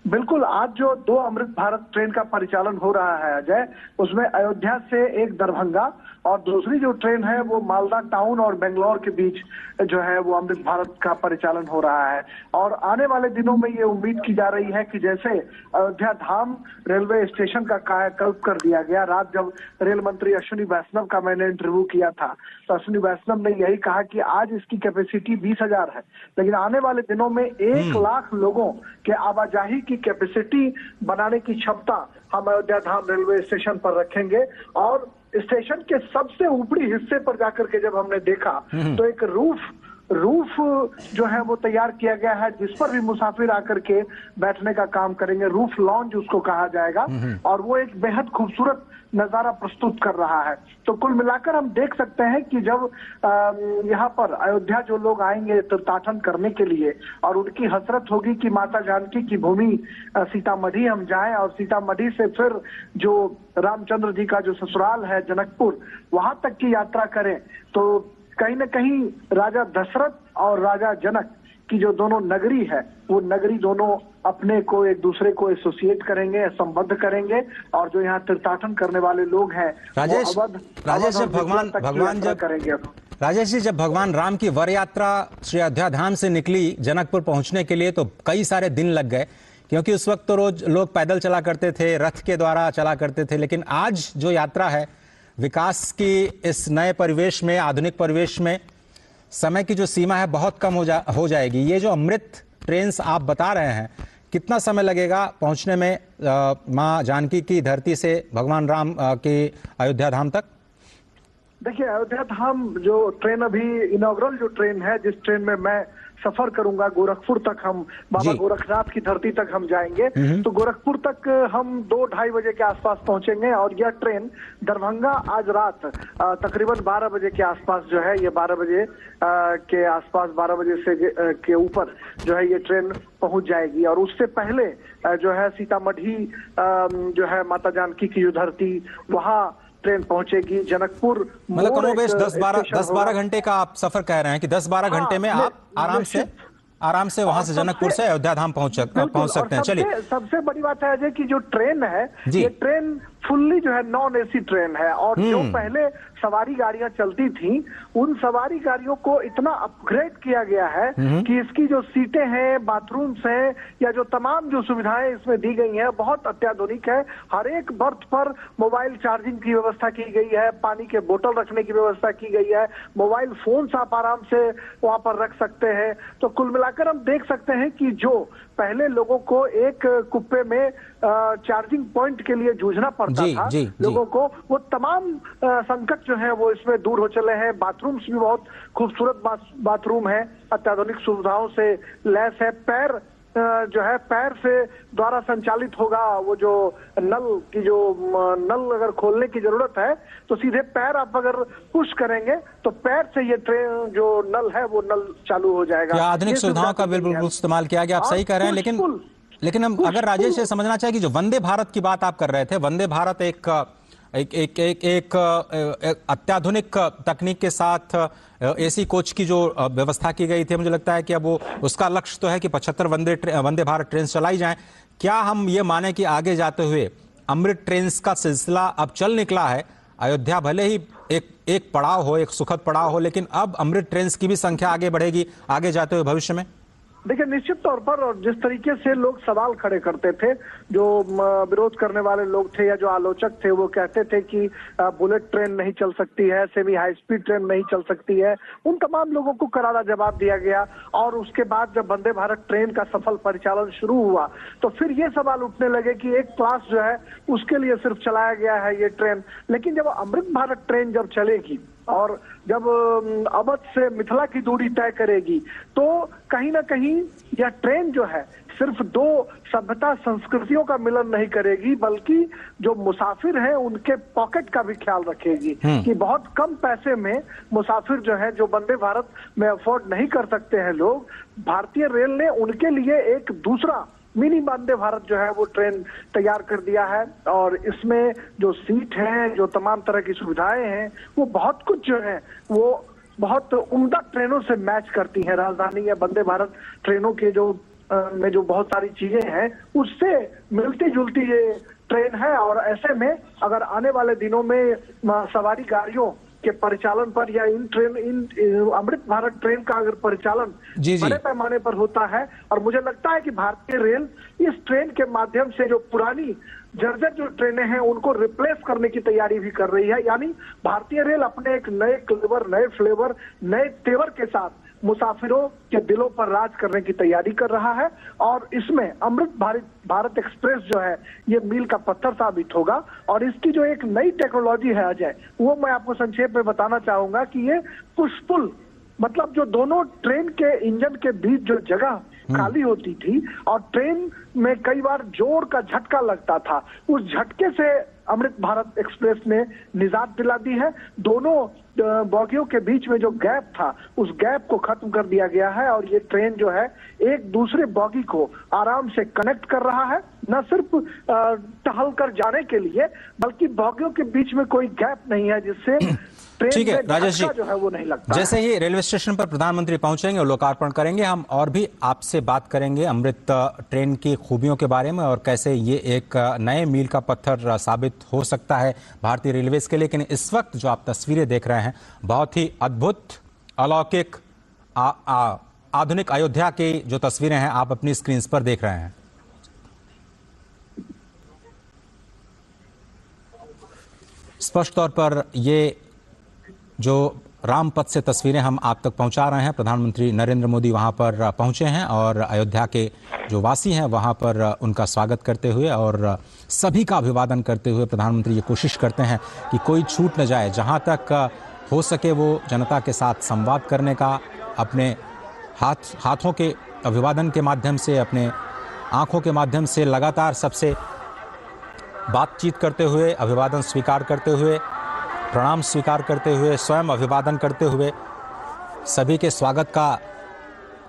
बिल्कुल, आज जो 2 अमृत भारत ट्रेन का परिचालन हो रहा है अजय, उसमें अयोध्या से एक दरभंगा और दूसरी जो ट्रेन है वो मालदा टाउन और बेंगलोर के बीच जो है वो अमृत भारत का परिचालन हो रहा है। और आने वाले दिनों में ये उम्मीद की जा रही है कि जैसे अयोध्या धाम रेलवे स्टेशन का कायाकल्प कर दिया गया, रात जब रेल मंत्री अश्विनी वैष्णव का मैंने इंटरव्यू किया था तो अश्विनी वैष्णव ने यही कहा कि आज इसकी कैपेसिटी 20,000 है, लेकिन आने वाले दिनों में 1 लाख लोगों के आवाजाही की कैपेसिटी बनाने की क्षमता हम अयोध्या धाम रेलवे स्टेशन पर रखेंगे। और स्टेशन के सबसे ऊपरी हिस्से पर जाकर के जब हमने देखा तो एक रूफ जो है वो तैयार किया गया है, जिस पर भी मुसाफिर आकर के बैठने का काम करेंगे। रूफ लॉन्ज उसको कहा जाएगा, और वो एक बेहद खूबसूरत नजारा प्रस्तुत कर रहा है। तो कुल मिलाकर हम देख सकते हैं कि जब यहाँ पर अयोध्या जो लोग आएंगे तीर्थाटन करने के लिए, और उनकी हसरत होगी कि माता जानकी की भूमि सीतामढ़ी हम जाएं, और सीतामढ़ी से फिर जो रामचंद्र जी का जो ससुराल है जनकपुर, वहां तक की यात्रा करें, तो कहीं न कहीं राजा दशरथ और राजा जनक कि जो दोनों नगरी है वो नगरी दोनों अपने को एक दूसरे को एसोसिएट करेंगे, संबद्ध करेंगे, और जो यहाँ तीर्थाटन करने वाले लोग हैं राजेश, जब राजेश जी, जब भगवान राम की वर यात्रा श्री अयोध्या धाम से निकली जनकपुर पहुंचने के लिए तो कई सारे दिन लग गए, क्योंकि उस वक्त तो रोज लोग पैदल चला करते थे, रथ के द्वारा चला करते थे। लेकिन आज जो यात्रा है विकास की इस नए परिवेश में, आधुनिक परिवेश में, समय की जो सीमा है बहुत कम हो जाएगी। ये जो अमृत ट्रेन आप बता रहे हैं, कितना समय लगेगा पहुंचने में मां जानकी की धरती से भगवान राम के अयोध्या धाम तक? देखिए, अयोध्या धाम जो ट्रेन अभी इनॉग्रल जो ट्रेन है, जिस ट्रेन में मैं सफर करूंगा, गोरखपुर तक हम बाबा गोरखनाथ की धरती तक हम जाएंगे। तो गोरखपुर तक हम 2-2:30 बजे के आसपास पहुंचेंगे, और यह ट्रेन दरभंगा आज रात तकरीबन 12 बजे के आसपास जो है, ये 12 बजे के आसपास, 12 बजे से के ऊपर जो है ये ट्रेन पहुंच जाएगी। और उससे पहले जो है सीतामढ़ी जो है माता जानकी की जो धरती, वहाँ ट्रेन पहुंचेगी। जनकपुर मतलब कमोबेश 10-12 घंटे का आप सफर कह रहे हैं कि 10-12 घंटे में आप आराम से वहां से जनकपुर से अयोध्या धाम पहुंच सकते हैं। चलिए, सबसे बड़ी बात है अजय कि जो ट्रेन है ये ट्रेन फुल्ली जो है नॉन एसी ट्रेन है, और जो पहले सवारी गाड़ियां चलती थी उन सवारी गाड़ियों को इतना अपग्रेड किया गया है कि इसकी जो सीटें हैं, बाथरूम्स हैं, या जो तमाम जो सुविधाएं इसमें दी गई हैं बहुत अत्याधुनिक है। हर एक बर्थ पर मोबाइल चार्जिंग की व्यवस्था की गई है, पानी के बोतल रखने की व्यवस्था की गई है, मोबाइल फोन आप आराम से वहां पर रख सकते हैं। तो कुल मिलाकर हम देख सकते हैं कि जो पहले लोगों को एक कुप्पे में चार्जिंग पॉइंट के लिए जूझना पड़ता था लोगों को, वो तमाम संकट जो है वो इसमें दूर हो चले हैं। बाथरूम्स भी बहुत खूबसूरत बाथरूम है, अत्याधुनिक सुविधाओं से लैस है। पैर जो है पैर से द्वारा संचालित होगा, वो जो नल अगर खोलने की जरूरत है तो सीधे पैर आप अगर पुश करेंगे तो पैर से ये ट्रेन जो नल है वो नल चालू हो जाएगा। आधुनिक सुविधाओं का बिल्कुल इस्तेमाल किया गया, आप सही कह रहे हैं। लेकिन हम अगर राजेश ये समझना चाहिए कि जो वंदे भारत की बात आप कर रहे थे, वंदे भारत एक अत्याधुनिक तकनीक के साथ एसी कोच की जो व्यवस्था की गई थी, मुझे लगता है कि अब वो उसका लक्ष्य तो है कि 75 वंदे भारत ट्रेन चलाई जाएं। क्या हम ये माने कि आगे जाते हुए अमृत ट्रेन का सिलसिला अब चल निकला है? अयोध्या भले ही एक पड़ाव हो, एक सुखद पड़ाव हो, लेकिन अब अमृत ट्रेन की भी संख्या आगे बढ़ेगी आगे जाते हुए भविष्य में? देखिए, निश्चित तौर पर, और जिस तरीके से लोग सवाल खड़े करते थे, जो विरोध करने वाले लोग थे या जो आलोचक थे, वो कहते थे कि बुलेट ट्रेन नहीं चल सकती है, सेमी हाई स्पीड ट्रेन नहीं चल सकती है, उन तमाम लोगों को करारा जवाब दिया गया। और उसके बाद जब वंदे भारत ट्रेन का सफल परिचालन शुरू हुआ तो फिर ये सवाल उठने लगे कि एक क्लास जो है उसके लिए सिर्फ चलाया गया है ये ट्रेन। लेकिन जब अमृत भारत ट्रेन जब चलेगी और जब अवध से मिथिला की दूरी तय करेगी तो कहीं ना कहीं यह ट्रेन जो है सिर्फ दो सभ्यता संस्कृतियों का मिलन नहीं करेगी, बल्कि जो मुसाफिर हैं उनके पॉकेट का भी ख्याल रखेगी कि बहुत कम पैसे में मुसाफिर जो है, जो वंदे भारत में अफोर्ड नहीं कर सकते हैं लोग, भारतीय रेल ने उनके लिए एक दूसरा मिनी वंदे भारत जो है वो ट्रेन तैयार कर दिया है। और इसमें जो सीट है, जो तमाम तरह की सुविधाएं हैं, वो बहुत कुछ जो है वो बहुत उम्दा ट्रेनों से मैच करती हैं। राजधानी या वंदे भारत ट्रेनों के जो में जो बहुत सारी चीजें हैं उससे मिलती जुलती ये ट्रेन है। और ऐसे में अगर आने वाले दिनों में सवारी गाड़ियों के परिचालन पर या इन अमृत भारत ट्रेन का अगर परिचालन बड़े पैमाने पर होता है, और मुझे लगता है कि भारतीय रेल इस ट्रेन के माध्यम से जो पुरानी जर्जर जो ट्रेनें हैं उनको रिप्लेस करने की तैयारी भी कर रही है। यानी भारतीय रेल अपने एक नए क्लेवर, नए फ्लेवर, नए तेवर के साथ मुसाफिरों के दिलों पर राज करने की तैयारी कर रहा है। और इसमें अमृत भारत एक्सप्रेस जो है ये मील का पत्थर साबित होगा। और इसकी जो एक नई टेक्नोलॉजी है अजय, वो मैं आपको संक्षेप में बताना चाहूंगा कि ये पुश-पुल, मतलब जो दोनों ट्रेन के इंजन के बीच जो जगह खाली होती थी और ट्रेन में कई बार जोर का झटका लगता था, उस झटके से अमृत भारत एक्सप्रेस ने निजात दिला दी है। दोनों बॉगियों के बीच में जो गैप था उस गैप को खत्म कर दिया गया है और ये ट्रेन जो है एक दूसरे बॉगी को आराम से कनेक्ट कर रहा है, न सिर्फ टहल कर जाने के लिए बल्कि बॉगियों के बीच में कोई गैप नहीं है जिससे ठीक है राजेश जी, जो है वो नहीं लगता। जैसे ही रेलवे स्टेशन पर प्रधानमंत्री पहुंचेंगे और लोकार्पण करेंगे, हम और भी आपसे बात करेंगे अमृत ट्रेन की खूबियों के बारे में और कैसे ये एक नए मील का पत्थर साबित हो सकता है भारतीय रेलवेज के लिए। लेकिन इस वक्त जो आप तस्वीरें देख रहे हैं, बहुत ही अद्भुत, अलौकिक, आधुनिक अयोध्या की जो तस्वीरें हैं आप अपनी स्क्रीन पर देख रहे हैं। स्पष्ट तौर पर ये जो रामपथ से तस्वीरें हम आप तक पहुंचा रहे हैं, प्रधानमंत्री नरेंद्र मोदी वहां पर पहुंचे हैं और अयोध्या के जो वासी हैं वहां पर उनका स्वागत करते हुए और सभी का अभिवादन करते हुए प्रधानमंत्री ये कोशिश करते हैं कि कोई छूट न जाए, जहां तक हो सके वो जनता के साथ संवाद करने का, अपने हाथों के अभिवादन के माध्यम से, अपने आंखों के माध्यम से लगातार सबसे बातचीत करते हुए, अभिवादन स्वीकार करते हुए, प्रणाम स्वीकार करते हुए, स्वयं अभिवादन करते हुए, सभी के स्वागत का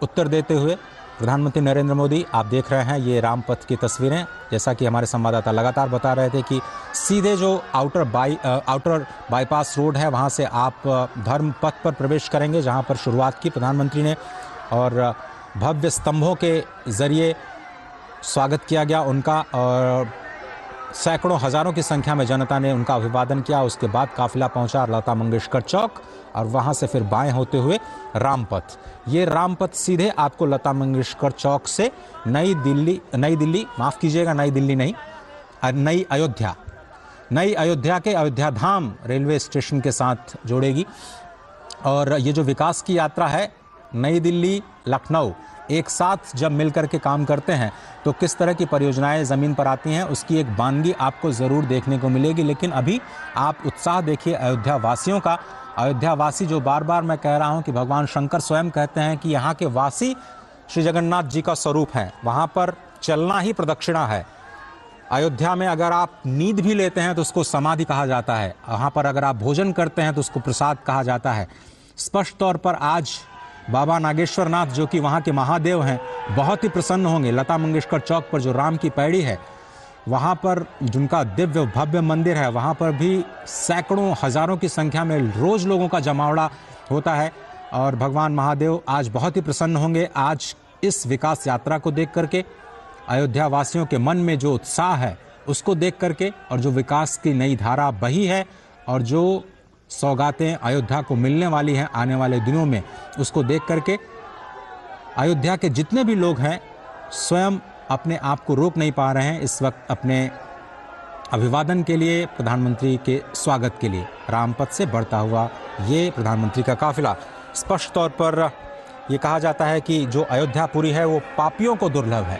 उत्तर देते हुए प्रधानमंत्री नरेंद्र मोदी, आप देख रहे हैं ये रामपथ की तस्वीरें। जैसा कि हमारे संवाददाता लगातार बता रहे थे कि सीधे जो आउटर बाईपास रोड है वहां से आप धर्म पथ पर प्रवेश करेंगे, जहां पर शुरुआत की प्रधानमंत्री ने और भव्य स्तंभों के जरिए स्वागत किया गया उनका और सैकड़ों हजारों की संख्या में जनता ने उनका अभिवादन किया। उसके बाद काफिला पहुंचा लता मंगेशकर चौक और वहां से फिर बाएं होते हुए रामपथ। ये रामपथ सीधे आपको लता मंगेशकर चौक से नई दिल्ली माफ कीजिएगा, नई दिल्ली नहीं, नई अयोध्या के अयोध्या धाम रेलवे स्टेशन के साथ जोड़ेगी। और ये जो विकास की यात्रा है, नई दिल्ली लखनऊ एक साथ जब मिलकर के काम करते हैं तो किस तरह की परियोजनाएं ज़मीन पर आती हैं, उसकी एक बानगी आपको ज़रूर देखने को मिलेगी। लेकिन अभी आप उत्साह देखिए अयोध्या वासियों का। अयोध्या वासी जो बार बार मैं कह रहा हूं कि भगवान शंकर स्वयं कहते हैं कि यहाँ के वासी श्री जगन्नाथ जी का स्वरूप हैं, वहाँ पर चलना ही प्रदक्षिणा है। अयोध्या में अगर आप नींद भी लेते हैं तो उसको समाधि कहा जाता है, वहाँ पर अगर आप भोजन करते हैं तो उसको प्रसाद कहा जाता है। स्पष्ट तौर पर आज बाबा नागेश्वर नाथ जो कि वहाँ के महादेव हैं बहुत ही प्रसन्न होंगे। लता मंगेशकर चौक पर जो राम की पैड़ी है वहाँ पर जिनका दिव्य भव्य मंदिर है, वहाँ पर भी सैकड़ों हजारों की संख्या में रोज लोगों का जमावड़ा होता है और भगवान महादेव आज बहुत ही प्रसन्न होंगे। आज इस विकास यात्रा को देख करके, अयोध्या वासियों के मन में जो उत्साह है उसको देख करके और जो विकास की नई धारा बही है और जो सौगातें अयोध्या को मिलने वाली हैं आने वाले दिनों में, उसको देख करके अयोध्या के जितने भी लोग हैं स्वयं अपने आप को रोक नहीं पा रहे हैं इस वक्त अपने अभिवादन के लिए, प्रधानमंत्री के स्वागत के लिए। रामपथ से बढ़ता हुआ ये प्रधानमंत्री का काफिला। स्पष्ट तौर पर ये कहा जाता है कि जो अयोध्यापुरी है वो पापियों को दुर्लभ है,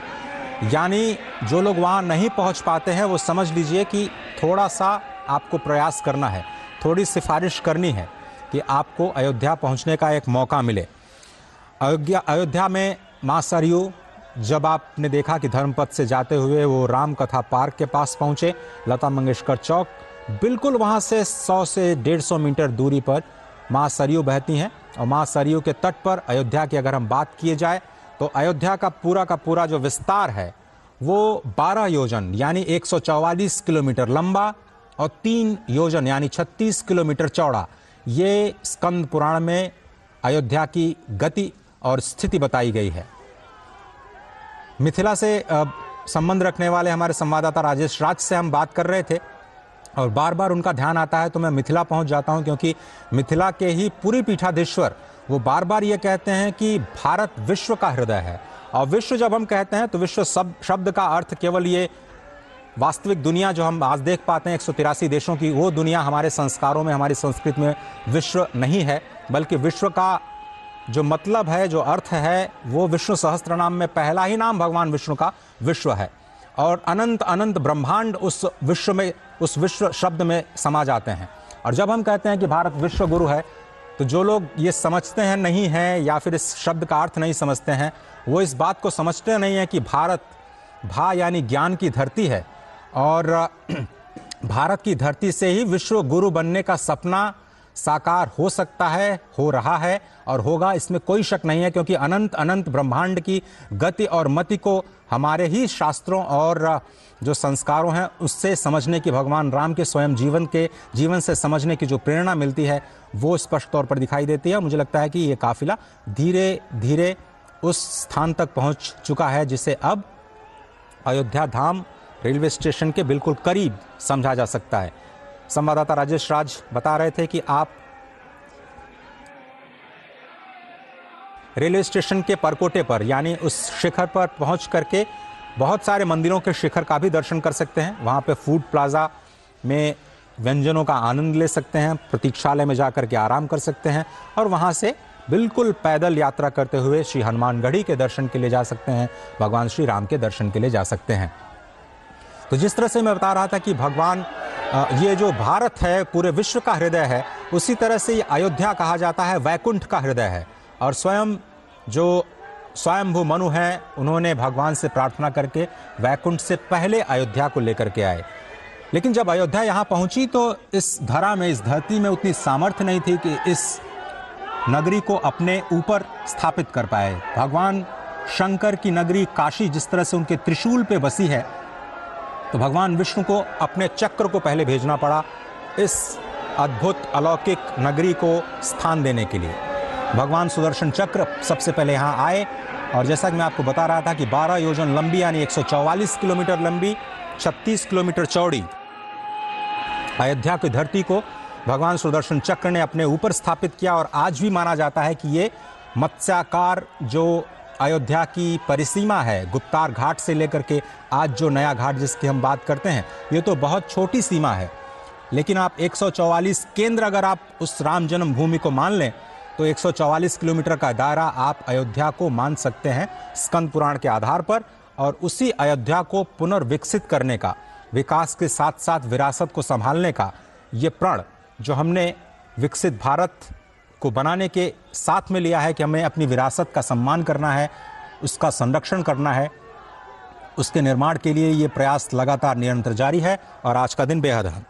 यानी जो लोग वहाँ नहीं पहुँच पाते हैं वो समझ लीजिए कि थोड़ा सा आपको प्रयास करना है, थोड़ी सिफारिश करनी है कि आपको अयोध्या पहुंचने का एक मौका मिले। अयोध्या में मां सरयू जब आपने देखा कि धर्मपथ से जाते हुए वो राम कथा पार्क के पास पहुंचे, लता मंगेशकर चौक बिल्कुल वहां से 100 से 150 मीटर दूरी पर मां सरयू बहती हैं और मां सरयू के तट पर अयोध्या की अगर हम बात किए जाए तो अयोध्या का पूरा जो विस्तार है वो 12 योजन यानी 144 किलोमीटर लंबा और 3 योजन यानी 36 किलोमीटर चौड़ा, ये स्कंद पुराण में अयोध्या की गति और स्थिति बताई गई है। मिथिला से संबंध रखने वाले हमारे संवाददाता राजेश राज से हम बात कर रहे थे और बार बार उनका ध्यान आता है तो मैं मिथिला पहुंच जाता हूं, क्योंकि मिथिला के ही पूरी पीठाधीश्वर वो बार बार ये कहते हैं कि भारत विश्व का हृदय है। और विश्व जब हम कहते हैं तो विश्व शब्द का अर्थ केवल ये वास्तविक दुनिया जो हम आज देख पाते हैं 183 देशों की, वो दुनिया हमारे संस्कारों में, हमारी संस्कृति में विश्व नहीं है, बल्कि विश्व का जो मतलब है, जो अर्थ है, वो विष्णु सहस्त्र नाम में पहला ही नाम भगवान विष्णु का विश्व है और अनंत अनंत ब्रह्मांड उस विश्व में, उस विश्व शब्द में समा जाते हैं। और जब हम कहते हैं कि भारत विश्व गुरु है तो जो लोग ये समझते हैं नहीं है या फिर इस शब्द का अर्थ नहीं समझते हैं, वो इस बात को समझते नहीं है कि भारत भा यानी ज्ञान की धरती है और भारत की धरती से ही विश्व गुरु बनने का सपना साकार हो सकता है, हो रहा है और होगा, इसमें कोई शक नहीं है, क्योंकि अनंत अनंत ब्रह्मांड की गति और मति को हमारे ही शास्त्रों और जो संस्कारों हैं उससे समझने की, भगवान राम के स्वयं जीवन से समझने की जो प्रेरणा मिलती है वो स्पष्ट तौर पर दिखाई देती है। मुझे लगता है कि ये काफिला धीरे धीरे उस स्थान तक पहुंच चुका है जिसे अब अयोध्या धाम रेलवे स्टेशन के बिल्कुल करीब समझा जा सकता है। संवाददाता राजेश राज बता रहे थे कि आप रेलवे स्टेशन के परकोटे पर यानी उस शिखर पर पहुंच करके बहुत सारे मंदिरों के शिखर का भी दर्शन कर सकते हैं। वहां पे फूड प्लाजा में व्यंजनों का आनंद ले सकते हैं, प्रतीक्षालय में जाकर के आराम कर सकते हैं और वहां से बिल्कुल पैदल यात्रा करते हुए श्री हनुमानगढ़ी के दर्शन के लिए जा सकते हैं, भगवान श्री राम के दर्शन के लिए जा सकते हैं। तो जिस तरह से मैं बता रहा था कि भगवान ये जो भारत है पूरे विश्व का हृदय है, उसी तरह से ये अयोध्या कहा जाता है वैकुंठ का हृदय है। और स्वयं जो स्वयंभू मनु हैं उन्होंने भगवान से प्रार्थना करके वैकुंठ से पहले अयोध्या को लेकर के आए। लेकिन जब अयोध्या यहाँ पहुंची तो इस धरा में, इस धरती में उतनी सामर्थ्य नहीं थी कि इस नगरी को अपने ऊपर स्थापित कर पाए। भगवान शंकर की नगरी काशी जिस तरह से उनके त्रिशूल पे बसी है, तो भगवान विष्णु को अपने चक्र को पहले भेजना पड़ा इस अद्भुत अलौकिक नगरी को स्थान देने के लिए। भगवान सुदर्शन चक्र सबसे पहले यहाँ आए और जैसा कि मैं आपको बता रहा था कि 12 योजन लंबी यानी 144 किलोमीटर लंबी, 36 किलोमीटर चौड़ी अयोध्या की धरती को भगवान सुदर्शन चक्र ने अपने ऊपर स्थापित किया। और आज भी माना जाता है कि ये मत्स्याकार जो अयोध्या की परिसीमा है, गुप्तार घाट से लेकर के आज जो नया घाट जिसकी हम बात करते हैं, ये तो बहुत छोटी सीमा है। लेकिन आप 144 केंद्र अगर आप उस राम जन्मभूमि को मान लें तो 144 किलोमीटर का दायरा आप अयोध्या को मान सकते हैं स्कंद पुराण के आधार पर। और उसी अयोध्या को पुनर्विकसित करने का, विकास के साथ साथ विरासत को संभालने का ये प्रण जो हमने विकसित भारत को बनाने के साथ में लिया है कि हमें अपनी विरासत का सम्मान करना है, उसका संरक्षण करना है, उसके निर्माण के लिए ये प्रयास लगातार निरंतर जारी है और आज का दिन बेहद अहम।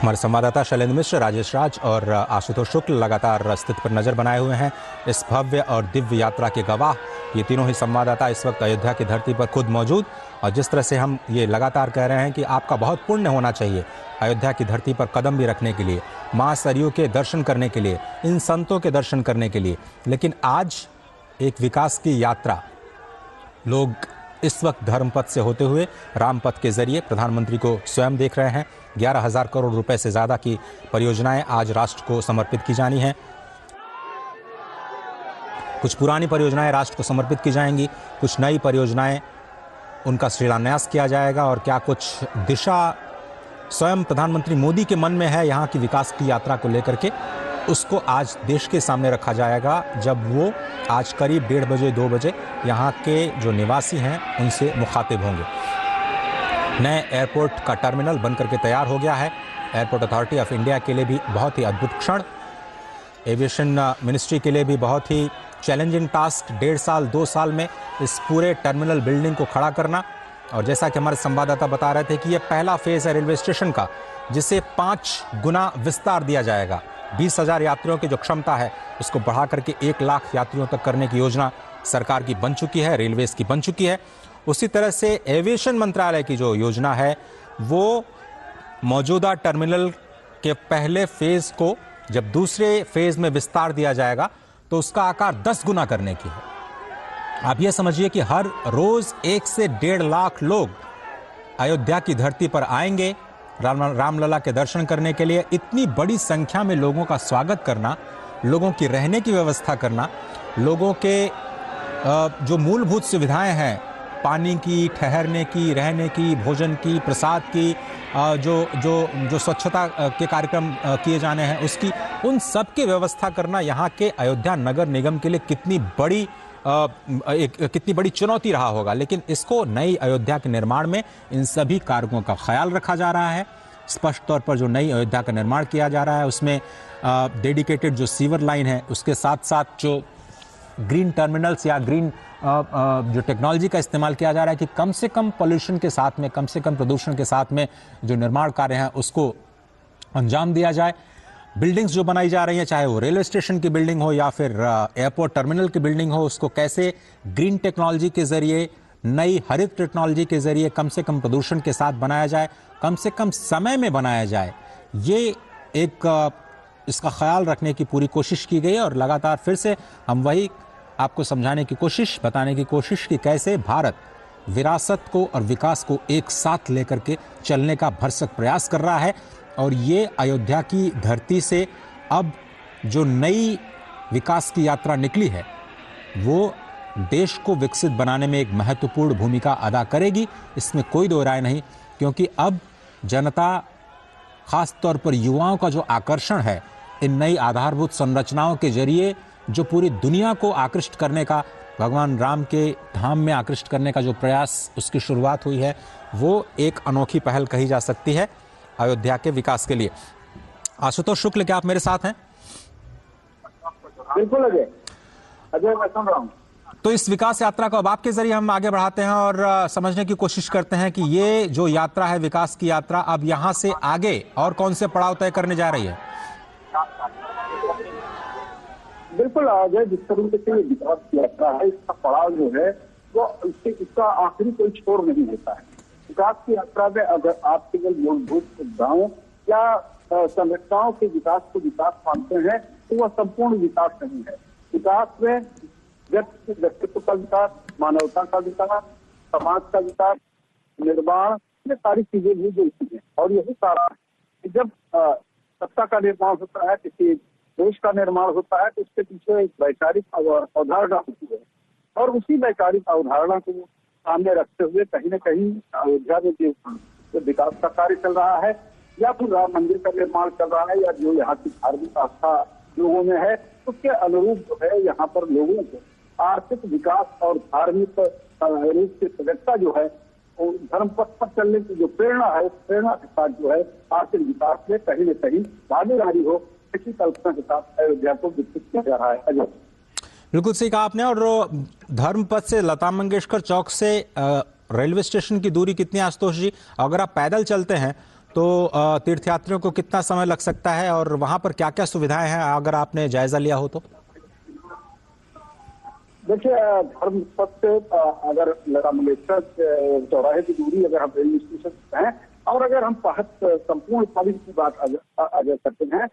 हमारे संवाददाता शैलेंद्र मिश्र, राजेश राज और आशुतोष शुक्ल लगातार स्थिति पर नजर बनाए हुए हैं। इस भव्य और दिव्य यात्रा के गवाह ये तीनों ही संवाददाता इस वक्त अयोध्या की धरती पर खुद मौजूद। और जिस तरह से हम ये लगातार कह रहे हैं कि आपका बहुत पुण्य होना चाहिए अयोध्या की धरती पर कदम भी रखने के लिए, माँ सरयू के दर्शन करने के लिए, इन संतों के दर्शन करने के लिए। लेकिन आज एक विकास की यात्रा लोग इस वक्त धर्मपथ से होते हुए रामपथ के जरिए प्रधानमंत्री को स्वयं देख रहे हैं। 11,000 करोड़ रुपए से ज्यादा की परियोजनाएं आज राष्ट्र को समर्पित की जानी हैं। कुछ पुरानी परियोजनाएं राष्ट्र को समर्पित की जाएंगी, कुछ नई परियोजनाएं उनका शिलान्यास किया जाएगा और क्या कुछ दिशा स्वयं प्रधानमंत्री मोदी के मन में है यहाँ की विकास की यात्रा को लेकर के, उसको आज देश के सामने रखा जाएगा जब वो आज करीब 1:30 बजे 2 बजे यहाँ के जो निवासी हैं उनसे मुखातिब होंगे। नए एयरपोर्ट का टर्मिनल बन करके तैयार हो गया है। एयरपोर्ट अथॉरिटी ऑफ इंडिया के लिए भी बहुत ही अद्भुत क्षण, एविएशन मिनिस्ट्री के लिए भी बहुत ही चैलेंजिंग टास्क, 1.5 साल 2 साल में इस पूरे टर्मिनल बिल्डिंग को खड़ा करना। और जैसा कि हमारे संवाददाता बता रहे थे कि यह पहला फेज है रेलवे स्टेशन का जिसे 5 गुना विस्तार दिया जाएगा। 20,000 यात्रियों की जो क्षमता है उसको बढ़ा करके 1 लाख यात्रियों तक करने की योजना सरकार की बन चुकी है, रेलवेज की बन चुकी है। उसी तरह से एविएशन मंत्रालय की जो योजना है वो मौजूदा टर्मिनल के पहले फेज को जब दूसरे फेज में विस्तार दिया जाएगा तो उसका आकार 10 गुना करने की है। आप ये समझिए कि हर रोज 1 से 1.5 लाख लोग अयोध्या की धरती पर आएंगे रामलला के दर्शन करने के लिए। इतनी बड़ी संख्या में लोगों का स्वागत करना, लोगों की रहने की व्यवस्था करना, लोगों के जो मूलभूत सुविधाएं हैं, पानी की, ठहरने की, रहने की, भोजन की, प्रसाद की, जो स्वच्छता के कार्यक्रम किए जाने हैं उसकी, उन सब की व्यवस्था करना यहाँ के अयोध्या नगर निगम के लिए कितनी बड़ी चुनौती रहा होगा। लेकिन इसको नई अयोध्या के निर्माण में इन सभी कारकों का ख्याल रखा जा रहा है। स्पष्ट तौर पर जो नई अयोध्या का निर्माण किया जा रहा है उसमें डेडिकेटेड जो सीवर लाइन है, उसके साथ साथ जो ग्रीन टर्मिनल्स या ग्रीन जो टेक्नोलॉजी का इस्तेमाल किया जा रहा है कि कम से कम पोल्यूशन के साथ में, कम से कम प्रदूषण के साथ में जो निर्माण कार्य हैं उसको अंजाम दिया जाए। बिल्डिंग्स जो बनाई जा रही हैं, चाहे वो रेलवे स्टेशन की बिल्डिंग हो या फिर एयरपोर्ट टर्मिनल की बिल्डिंग हो, उसको कैसे ग्रीन टेक्नोलॉजी के जरिए, नई हरित टेक्नोलॉजी के जरिए कम से कम प्रदूषण के साथ बनाया जाए, कम से कम समय में बनाया जाए, ये एक इसका ख्याल रखने की पूरी कोशिश की गई है। और लगातार फिर से हम वही आपको समझाने की कोशिश, बताने की कोशिश कि कैसे भारत विरासत को और विकास को एक साथ लेकर के चलने का भरसक प्रयास कर रहा है। और ये अयोध्या की धरती से अब जो नई विकास की यात्रा निकली है वो देश को विकसित बनाने में एक महत्वपूर्ण भूमिका अदा करेगी, इसमें कोई दो राय नहीं। क्योंकि अब जनता, खास तौर पर युवाओं का जो आकर्षण है इन नई आधारभूत संरचनाओं के जरिए, जो पूरी दुनिया को आकृष्ट करने का, भगवान राम के धाम में आकृष्ट करने का जो प्रयास, उसकी शुरुआत हुई है, वो एक अनोखी पहल कही जा सकती है अयोध्या के विकास के लिए। आशुतोष शुक्ल, क्या आप मेरे साथ हैं? बिल्कुल अजय मैं सुन रहा हूँ। तो इस विकास यात्रा को अब आपके जरिए हम आगे बढ़ाते हैं और समझने की कोशिश करते हैं कि ये जो यात्रा है, विकास की यात्रा, अब यहाँ से आगे और कौन से पड़ाव तय करने जा रही है? बिल्कुल अजय, जिस तरीके से ये विकास की यात्रा है, इसका पड़ाव जो है वो इसका आखिरी कोई छोर नहीं होता है। विकास की यात्रा में अगर आप केवल मूलभूत सुविधाओं या संरचनाओं के विकास को विकास मानते हैं तो वह संपूर्ण विकास नहीं है। विकास में व्यक्तित्व का विकास, मानवता का विकास, समाज का विकास, निर्माण, ये सारी चीजें भी जुड़ती हैं। और यही सारा जब सत्ता का निर्माण होता है, किसी देश का निर्माण होता है, तो उसके पीछे एक वैचारिक अवधारणा होती है। और उसी वैचारिक अवधारणा को सामने रखते हुए कहीं न कहीं अयोध्या में जो विकास का कार्य चल रहा है, या फिर राम मंदिर का निर्माण चल रहा है, या जो यहाँ की धार्मिक आस्था लोगों में है, उसके अनुरूप जो है यहाँ पर लोगों को आर्थिक विकास और धार्मिक रूप से सजगता जो है, धर्म पथ पर चलने की जो प्रेरणा है, उस प्रेरणा के साथ जो है आर्थिक विकास में कहीं न कहीं भागीदारी हो, इसी कल्पना के साथ अयोध्या को विकसित किया जा रहा है। अजय, बिल्कुल सही कहा आपने। और धर्म पथ से लता मंगेशकर चौक से रेलवे स्टेशन की दूरी कितनी, आशुतोष जी? अगर आप पैदल चलते हैं तो तीर्थयात्रियों को कितना समय लग सकता है और वहां पर क्या क्या सुविधाएं हैं, अगर आपने जायजा लिया हो तो? देखिए, धर्म पथ से अगर लता मंगेशकर चौराहे की दूरी अगर हम रेलवे स्टेशन से हैं, और अगर हम संपूर्ण परिधि की बात अगर करते हैं,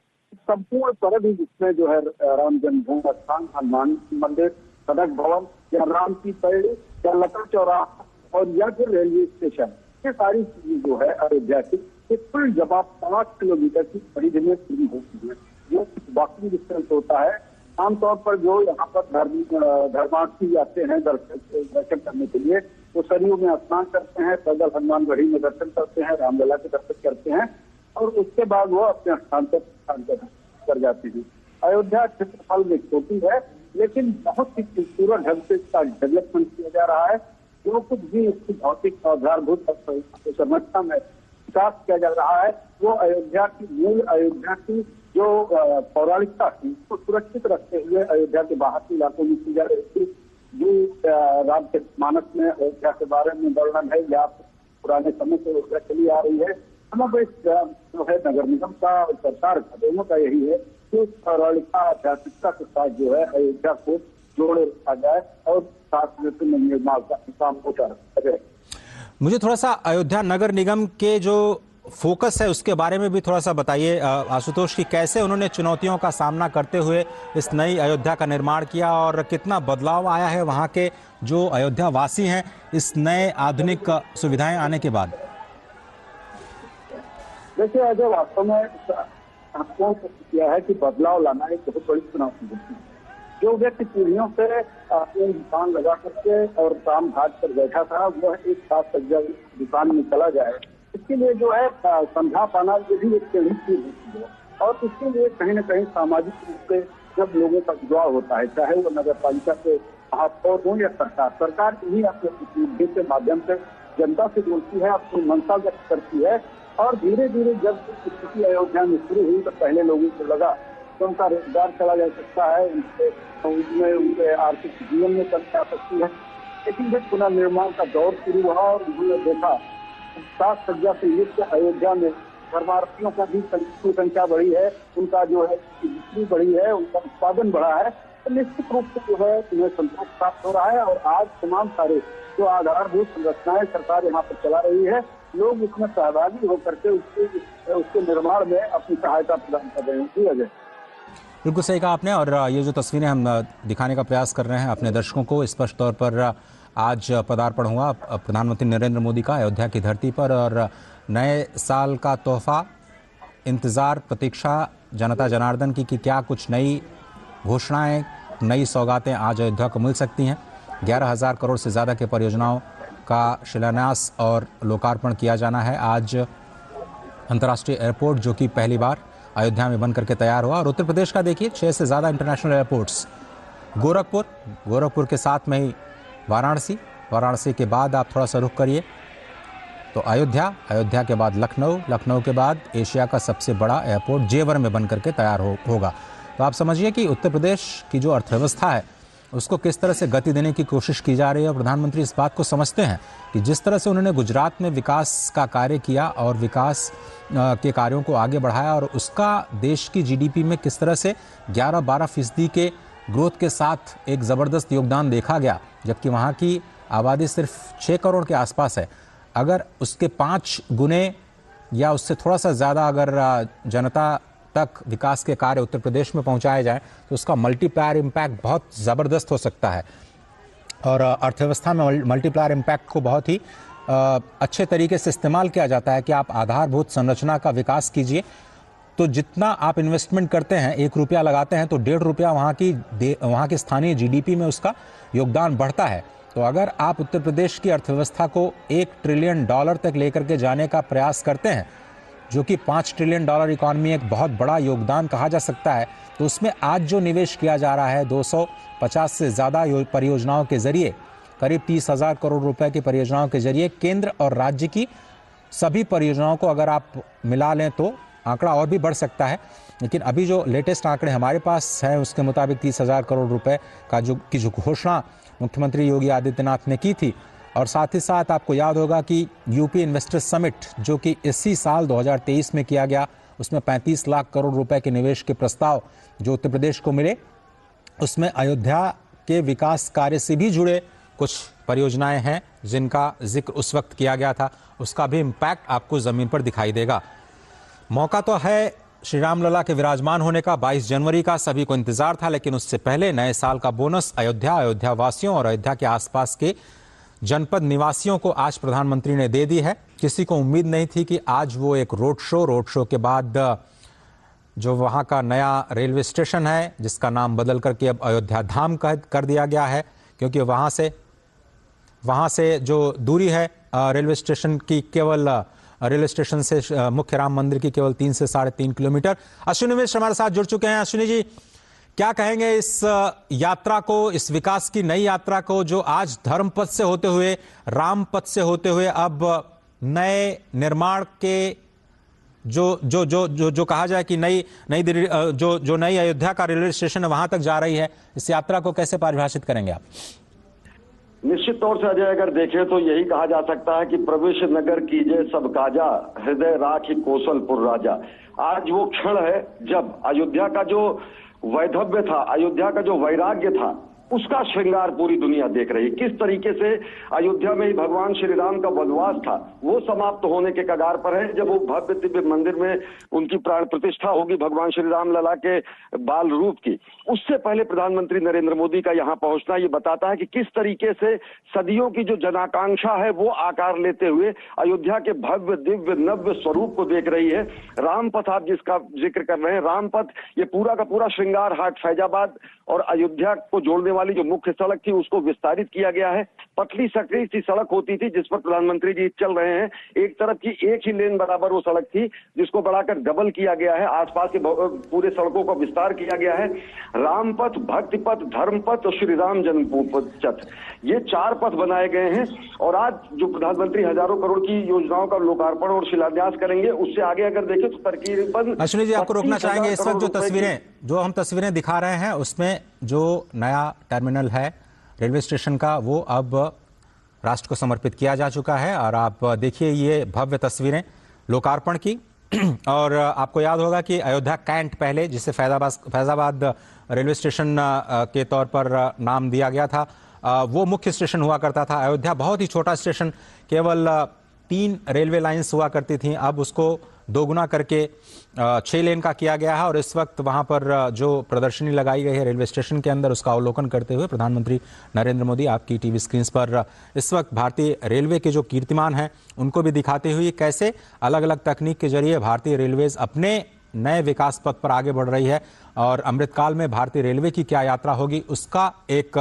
संपूर्ण परिधि जिसमें जो है राम जन्मभूमि स्थान, हनुमान मंदिर, सड़क भवन, या राम की पैड़ी, या लता चौराहा, और या फिर रेलवे स्टेशन, ये सारी चीजें जो है अयोध्या की कुल जवाब 5 किलोमीटर की परिधि में पूरी होती है। जो बाकी डिस्टेंस होता है, आमतौर पर जो यहाँ पर धर्मार्थी आते हैं दर्शन करने के लिए, वो सरयू में स्नान करते हैं, पैदल हनुमानगढ़ी में दर्शन करते हैं, रामलला के दर्शन करते हैं, और उसके बाद वो अपने स्थान पर कर जाते हैं। अयोध्या क्षेत्रफल में छोटी है, लेकिन बहुत ही खूबसूरत ढंग से इसका डेवलपमेंट किया जा रहा है। जो कुछ भी इसकी भौतिक आधारभूत संरचना में विकास किया जा रहा है, वो अयोध्या की मूल, अयोध्या की जो पौराणिकता थी उसको सुरक्षित रखते हुए अयोध्या के बाहर के इलाकों में की जा रही थी। जो रामचरितमानस में अयोध्या के बारे में वर्णन है, या पुराने समय से अयोध्या चली आ रही है, समग्र जो है नगर निगम का और सरकार का, दोनों का यही है कि उस पौराणिकता, आध्यात्मिकता के साथ जो है अयोध्या को जोड़े रखा जाए और साथ में निर्माण का काम होता रहे। मुझे थोड़ा सा अयोध्या नगर निगम के जो फोकस है उसके बारे में भी थोड़ा सा बताइए आशुतोष, की कैसे उन्होंने चुनौतियों का सामना करते हुए इस नई अयोध्या का निर्माण किया और कितना बदलाव आया है वहां के जो अयोध्या वासी हैं इस नए आधुनिक सुविधाएं आने के बाद? देखिए अजय, वास्तव में आपको किया है कि बदलाव लाना एक बहुत बड़ी चुनौती होती है। जो व्यक्ति पीढ़ियों से अपनी दुकान लगा करके और काम घाट पर बैठा था, वह एक साथ दुकान में चला जाए, इसके लिए जो है समझा पाना ये भी एक बड़ी चीज होती है। और इसके लिए कहीं न कहीं सामाजिक रूप से जब लोगों का जुड़ाव होता है, चाहे वो नगर पालिका के महापौर हो या सरकार ही अपने प्रतिनिधि के माध्यम से जनता से जोड़ती है, अपनी मंशा व्यक्त करती है। और धीरे धीरे जब स्थिति अयोध्या में शुरू हुई तो पहले लोगों को लगा उनका रोजगार चला जा सकता है, उनके आर्थिक जीवन में कमी आ सकती है। लेकिन जब पुनर्निर्माण का दौर शुरू हुआ और उन्होंने देखा 7 सज्जा से युक्त अयोध्या में धर्मार्थियों का भी संख्या बढ़ी है, उनका जो है बिक्री बढ़ी है, उनका उत्पादन बढ़ा है, तो निश्चित रूप से जो है उन्हें संतोष प्राप्त हो रहा है। और आज तमाम सारे जो आधारभूत संरचनाएं सरकार यहाँ पर चला रही है, लोग उसमें सहभागी होकर के उसके निर्माण में अपनी सहायता प्रदान कर रहे हैं। जी अजय, बिल्कुल सही कहा आपने। और ये जो तस्वीरें हम दिखाने का प्रयास कर रहे हैं अपने दर्शकों को, स्पष्ट तौर पर आज पदार्पण हुआ प्रधानमंत्री नरेंद्र मोदी का अयोध्या की धरती पर, और नए साल का तोहफा, इंतज़ार, प्रतीक्षा जनता जनार्दन की कि क्या कुछ नई घोषणाएं, नई सौगातें आज अयोध्या को मिल सकती हैं। 11,000 करोड़ से ज़्यादा के परियोजनाओं का शिलान्यास और लोकार्पण किया जाना है आज। अंतर्राष्ट्रीय एयरपोर्ट जो कि पहली बार अयोध्या में बन करके तैयार हुआ, और उत्तर प्रदेश का देखिए 6 से ज़्यादा इंटरनेशनल एयरपोर्ट्स, गोरखपुर के साथ में ही वाराणसी के बाद आप थोड़ा सा रुख करिए तो अयोध्या के बाद लखनऊ के बाद एशिया का सबसे बड़ा एयरपोर्ट जेवर में बन करके तैयार होगा। तो आप समझिए कि उत्तर प्रदेश की जो अर्थव्यवस्था है उसको किस तरह से गति देने की कोशिश की जा रही है। और प्रधानमंत्री इस बात को समझते हैं कि जिस तरह से उन्होंने गुजरात में विकास का कार्य किया और विकास के कार्यों को आगे बढ़ाया, और उसका देश की जीडीपी में किस तरह से 11-12% के ग्रोथ के साथ एक ज़बरदस्त योगदान देखा गया, जबकि वहाँ की आबादी सिर्फ 6 करोड़ के आसपास है। अगर उसके 5 गुने या उससे थोड़ा सा ज़्यादा अगर जनता तक विकास के कार्य उत्तर प्रदेश में पहुंचाए जाएं तो उसका मल्टीप्लायर इम्पैक्ट बहुत ज़बरदस्त हो सकता है। और अर्थव्यवस्था में मल्टीप्लायर इम्पैक्ट को बहुत ही अच्छे तरीके से इस्तेमाल किया जाता है कि आप आधारभूत संरचना का विकास कीजिए, तो जितना आप इन्वेस्टमेंट करते हैं, 1 रुपया लगाते हैं तो 1.5 रुपया वहाँ की स्थानीय जीडीपी में उसका योगदान बढ़ता है। तो अगर आप उत्तर प्रदेश की अर्थव्यवस्था को $1 ट्रिलियन तक लेकर के जाने का प्रयास करते हैं, जो कि $5 ट्रिलियन इकॉनमी एक बहुत बड़ा योगदान कहा जा सकता है, तो उसमें आज जो निवेश किया जा रहा है 250 से ज़्यादा परियोजनाओं के जरिए, करीब 30,000 करोड़ रुपए की परियोजनाओं के जरिए केंद्र और राज्य की सभी परियोजनाओं को अगर आप मिला लें तो आंकड़ा और भी बढ़ सकता है। लेकिन अभी जो लेटेस्ट आंकड़े हमारे पास हैं उसके मुताबिक 30,000 करोड़ रुपए का जो घोषणा मुख्यमंत्री योगी आदित्यनाथ ने की थी। और साथ ही साथ आपको याद होगा कि यूपी इन्वेस्टर्स समिट जो कि इसी साल 2023 में किया गया, उसमें 35 लाख करोड़ रुपए के निवेश के प्रस्ताव जो उत्तर प्रदेश को मिले, उसमें अयोध्या के विकास कार्य से भी जुड़े कुछ परियोजनाएं हैं जिनका जिक्र उस वक्त किया गया था, उसका भी इम्पैक्ट आपको ज़मीन पर दिखाई देगा। मौका तो है श्री राम लला के विराजमान होने का, 22 जनवरी का सभी को इंतजार था, लेकिन उससे पहले नए साल का बोनस अयोध्या वासियों और अयोध्या के आसपास के जनपद निवासियों को आज प्रधानमंत्री ने दे दी है। किसी को उम्मीद नहीं थी कि आज वो एक रोड शो के बाद जो वहाँ का नया रेलवे स्टेशन है जिसका नाम बदल करके अब अयोध्या धाम कर दिया गया है, क्योंकि वहाँ से जो दूरी है रेलवे स्टेशन की, केवल रेलवे स्टेशन से मुख्य राम मंदिर की केवल 3 से 3.5 किलोमीटर। अश्विनी मिश्र हमारे साथ जुड़ चुके हैं। अश्विनी जी, क्या कहेंगे इस यात्रा को, इस विकास की नई यात्रा को जो आज धर्म पथ से होते हुए, राम पथ से होते हुए अब नए निर्माण के जो कहा जाए कि नई अयोध्या का रेलवे स्टेशन है वहां तक जा रही है, इस यात्रा को कैसे परिभाषित करेंगे आप? निश्चित तौर से अजय अगर देखें तो यही कहा जा सकता है कि प्रवेश नगर कीजे सब काजा, हृदय राखी कौशलपुर राजा। आज वो क्षण है जब अयोध्या का जो वैधव्य था, अयोध्या का जो वैराग्य था, उसका श्रृंगार पूरी दुनिया देख रही। किस तरीके से अयोध्या में ही भगवान श्री राम का वनवास था वो समाप्त होने के कगार पर है। जब वो भव्य दिव्य मंदिर में उनकी प्राण प्रतिष्ठा होगी भगवान श्री राम लला के बाल रूप की, उससे पहले प्रधानमंत्री नरेंद्र मोदी का यहाँ पहुंचना ये बताता है कि किस तरीके से सदियों की जो जनाकांक्षा है वो आकार लेते हुए अयोध्या के भव्य दिव्य नव्य स्वरूप को देख रही है। रामपथ आप जिसका जिक्र कर रहे हैं, रामपथ ये पूरा का पूरा श्रृंगार हाट फैजाबाद और अयोध्या को जोड़ने वाली जो मुख्य सड़क थी उसको विस्तारित किया गया है। पतली सकड़ी सी सड़क होती थी जिस पर प्रधानमंत्री जी चल रहे हैं। एक तरफ की एक ही लेन बराबर वो सड़क थी, जिसको बढ़ाकर डबल किया गया है। आसपास के पूरे सड़कों का विस्तार किया गया है। राम पथ, भक्ति पथ, धर्म पथ और श्री राम जन्म पथ, ये 4 पथ बनाए गए हैं। और आज जो प्रधानमंत्री हजारों करोड़ की योजनाओं का लोकार्पण और शिलान्यास करेंगे, उससे आगे अगर देखें तो तकरीबन अश्विनी जी, आपको रोकना चाहेंगे। इस वक्त जो हम तस्वीरें दिखा रहे हैं उसमें जो नया टर्मिनल है रेलवे स्टेशन का, वो अब राष्ट्र को समर्पित किया जा चुका है। और आप देखिए ये भव्य तस्वीरें लोकार्पण की। और आपको याद होगा कि अयोध्या कैंट पहले, जिसे फैजाबाद रेलवे स्टेशन के तौर पर नाम दिया गया था, वो मुख्य स्टेशन हुआ करता था। अयोध्या बहुत ही छोटा स्टेशन, केवल 3 रेलवे लाइंस हुआ करती थी। अब उसको दोगुना करके 6 लेन का किया गया है। और इस वक्त वहां पर जो प्रदर्शनी लगाई गई है रेलवे स्टेशन के अंदर, उसका अवलोकन करते हुए प्रधानमंत्री नरेंद्र मोदी आपकी टीवी स्क्रीन पर इस वक्त भारतीय रेलवे के जो कीर्तिमान हैं उनको भी दिखाते हुए कैसे अलग अलग तकनीक के जरिए भारतीय रेलवेज अपने नए विकास पथ पर आगे बढ़ रही है। और अमृतकाल में भारतीय रेलवे की क्या यात्रा होगी, उसका एक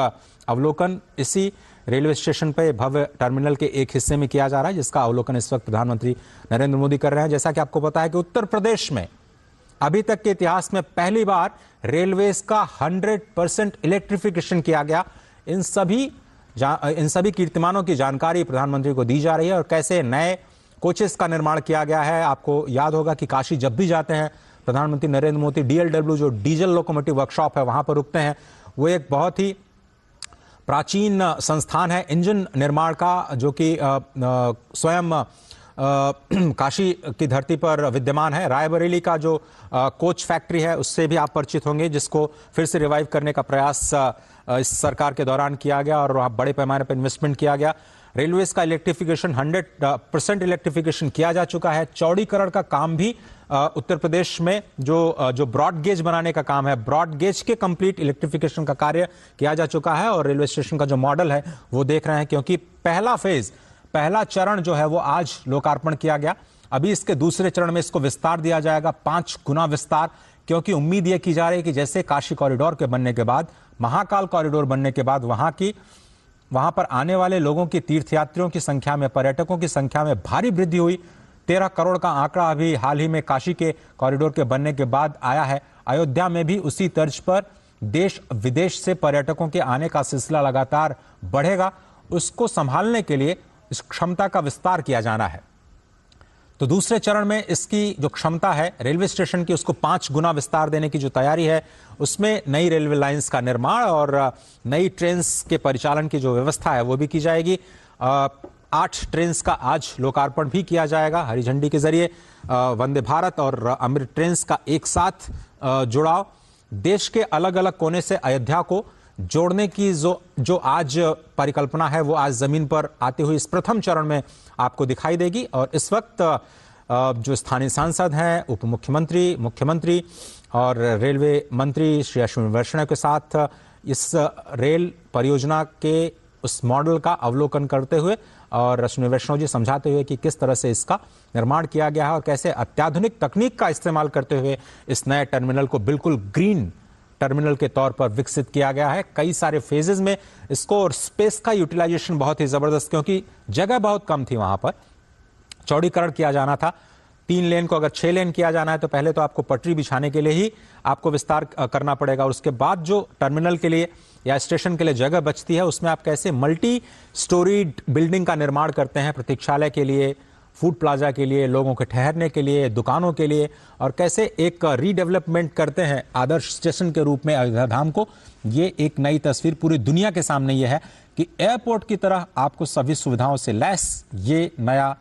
अवलोकन इसी रेलवे स्टेशन पे भव्य टर्मिनल के एक हिस्से में किया जा रहा है, जिसका अवलोकन इस वक्त प्रधानमंत्री नरेंद्र मोदी कर रहे हैं। जैसा कि आपको पता है कि उत्तर प्रदेश में अभी तक के इतिहास में पहली बार रेलवेज का 100% इलेक्ट्रिफिकेशन किया गया। इन सभी कीर्तिमानों की जानकारी प्रधानमंत्री को दी जा रही है और कैसे नए कोचेस का निर्माण किया गया है। आपको याद होगा कि काशी जब भी जाते हैं प्रधानमंत्री नरेंद्र मोदी, DLW जो डीजल लोकोमोटिव वर्कशॉप है वहां पर रुकते हैं। वो एक बहुत ही प्राचीन संस्थान है इंजन निर्माण का, जो कि स्वयं काशी की धरती पर विद्यमान है। रायबरेली का जो कोच फैक्ट्री है उससे भी आप परिचित होंगे, जिसको फिर से रिवाइव करने का प्रयास इस सरकार के दौरान किया गया और वहाँ बड़े पैमाने पर इन्वेस्टमेंट किया गया। रेलवेज का इलेक्ट्रिफिकेशन 100% इलेक्ट्रिफिकेशन किया जा चुका है। चौड़ीकरण का काम भी उत्तर प्रदेश में जो ब्रॉड गेज बनाने का काम है, ब्रॉड गेज के कंप्लीट इलेक्ट्रिफिकेशन का कार्य किया जा चुका है। और रेलवे स्टेशन का जो मॉडल है वो देख रहे हैं, क्योंकि पहला चरण जो है वो आज लोकार्पण किया गया। अभी इसके दूसरे चरण में इसको विस्तार दिया जाएगा, 5 गुना विस्तार, क्योंकि उम्मीद यह की जा रही है कि जैसे काशी कॉरिडोर के बनने के बाद, महाकाल कॉरिडोर बनने के बाद वहां पर आने वाले लोगों की, तीर्थयात्रियों की संख्या में, पर्यटकों की संख्या में भारी वृद्धि हुई। 13 करोड़ का आंकड़ा अभी हाल ही में काशी के कॉरिडोर के बनने के बाद आया है। अयोध्या में भी उसी तर्ज पर देश विदेश से पर्यटकों के आने का सिलसिला लगातार बढ़ेगा। उसको संभालने के लिए इस क्षमता का विस्तार किया जाना है। तो दूसरे चरण में इसकी जो क्षमता है रेलवे स्टेशन की, उसको 5 गुना विस्तार देने की जो तैयारी है, उसमें नई रेलवे लाइंस का निर्माण और नई ट्रेन्स के परिचालन की जो व्यवस्था है वो भी की जाएगी। 8 ट्रेन्स का आज लोकार्पण भी किया जाएगा हरी झंडी के जरिए। वंदे भारत और अमृत ट्रेन्स का एक साथ जुड़ाव, देश के अलग अलग कोने से अयोध्या को जोड़ने की जो आज परिकल्पना है वो आज जमीन पर आते हुए इस प्रथम चरण में आपको दिखाई देगी। और इस वक्त जो स्थानीय सांसद हैं, उप मुख्यमंत्री, मुख्यमंत्री और रेलवे मंत्री श्री अश्विनी वैष्णव के साथ इस रेल परियोजना के उस मॉडल का अवलोकन करते हुए और अश्विनी वैष्णव जी समझाते हुए कि किस तरह से इसका निर्माण किया गया है और कैसे अत्याधुनिक तकनीक का इस्तेमाल करते हुए इस नए टर्मिनल को बिल्कुल ग्रीन टर्मिनल के तौर पर विकसित किया गया है। कई सारे फेजेस में इसको, और स्पेस का यूटिलाइजेशन बहुत ही जबरदस्त, क्योंकि जगह बहुत कम थी वहां पर। चौड़ीकरण किया जाना था, 3 लेन को अगर 6 लेन किया जाना है तो पहले तो आपको पटरी बिछाने के लिए ही आपको विस्तार करना पड़ेगा। और उसके बाद जो टर्मिनल के लिए या स्टेशन के लिए जगह बचती है उसमें आप कैसे मल्टी स्टोरीड बिल्डिंग का निर्माण करते हैं, प्रतीक्षालय के लिए, फूड प्लाजा के लिए, लोगों के ठहरने के लिए, दुकानों के लिए, और कैसे एक रीडेवलपमेंट करते हैं आदर्श स्टेशन के रूप में अयोध्या धाम को। ये एक नई तस्वीर पूरी दुनिया के सामने ये है कि एयरपोर्ट की तरह आपको सभी सुविधाओं से लैस ये नया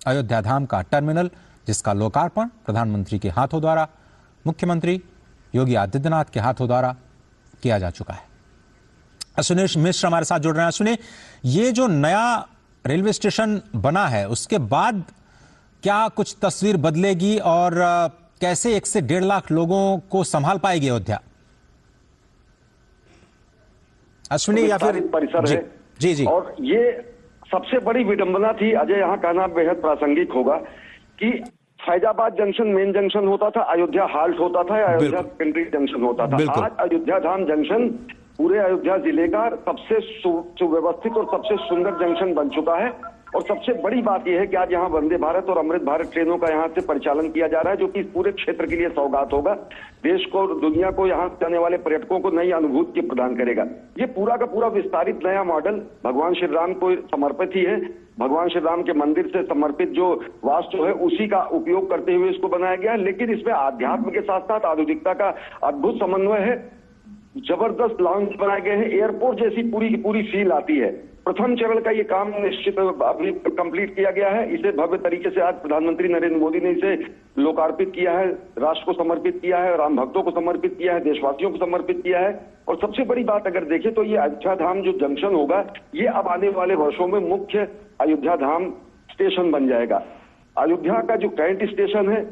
अयोध्या धाम का टर्मिनल, जिसका लोकार्पण प्रधानमंत्री के हाथों द्वारा, मुख्यमंत्री योगी आदित्यनाथ के हाथों द्वारा किया जा चुका है। अश्विनी मिश्र हमारे साथ जुड़ रहे हैं। अश्विनी, ये जो नया रेलवे स्टेशन बना है उसके बाद क्या कुछ तस्वीर बदलेगी और कैसे 1 से 1.5 लाख लोगों को संभाल पाएगी अयोध्या? अश्विनी या फिर परिसर है जी। और ये सबसे बड़ी विडंबना थी अजय, यहाँ कहना बेहद प्रासंगिक होगा कि फैजाबाद जंक्शन मेन जंक्शन होता था, अयोध्या हाल्ट होता था, अयोध्या सेकेंडरी जंक्शन होता था। आज अयोध्या धाम जंक्शन पूरे अयोध्या जिले का सबसे सुव्यवस्थित और सबसे सुंदर जंक्शन बन चुका है। और सबसे बड़ी बात यह है कि आज यहाँ वंदे भारत और अमृत भारत ट्रेनों का यहाँ से परिचालन किया जा रहा है, जो कि इस पूरे क्षेत्र के लिए सौगात होगा। देश को और दुनिया को यहाँ जाने वाले पर्यटकों को नई अनुभूति प्रदान करेगा। ये पूरा का पूरा विस्तारित नया मॉडल भगवान श्री राम को समर्पित ही है। भगवान श्री राम के मंदिर से समर्पित जो वास्तु है उसी का उपयोग करते हुए इसको बनाया गया है। लेकिन इसमें आध्यात्म के साथ साथ आधुनिकता का अद्भुत समन्वय है। जबरदस्त लॉन्च बनाए गए हैं, एयरपोर्ट जैसी पूरी की पूरी फील आती है। प्रथम चरण का ये काम निश्चित अभी कंप्लीट किया गया है। इसे भव्य तरीके से आज प्रधानमंत्री नरेंद्र मोदी ने इसे लोकार्पित किया है, राष्ट्र को समर्पित किया है, राम भक्तों को समर्पित किया है, देशवासियों को समर्पित किया है। और सबसे बड़ी बात अगर देखें तो ये अयोध्या धाम जो जंक्शन होगा, ये अब आने वाले वर्षों में मुख्य अयोध्या धाम स्टेशन बन जाएगा। अयोध्या का जो कैंट स्टेशन है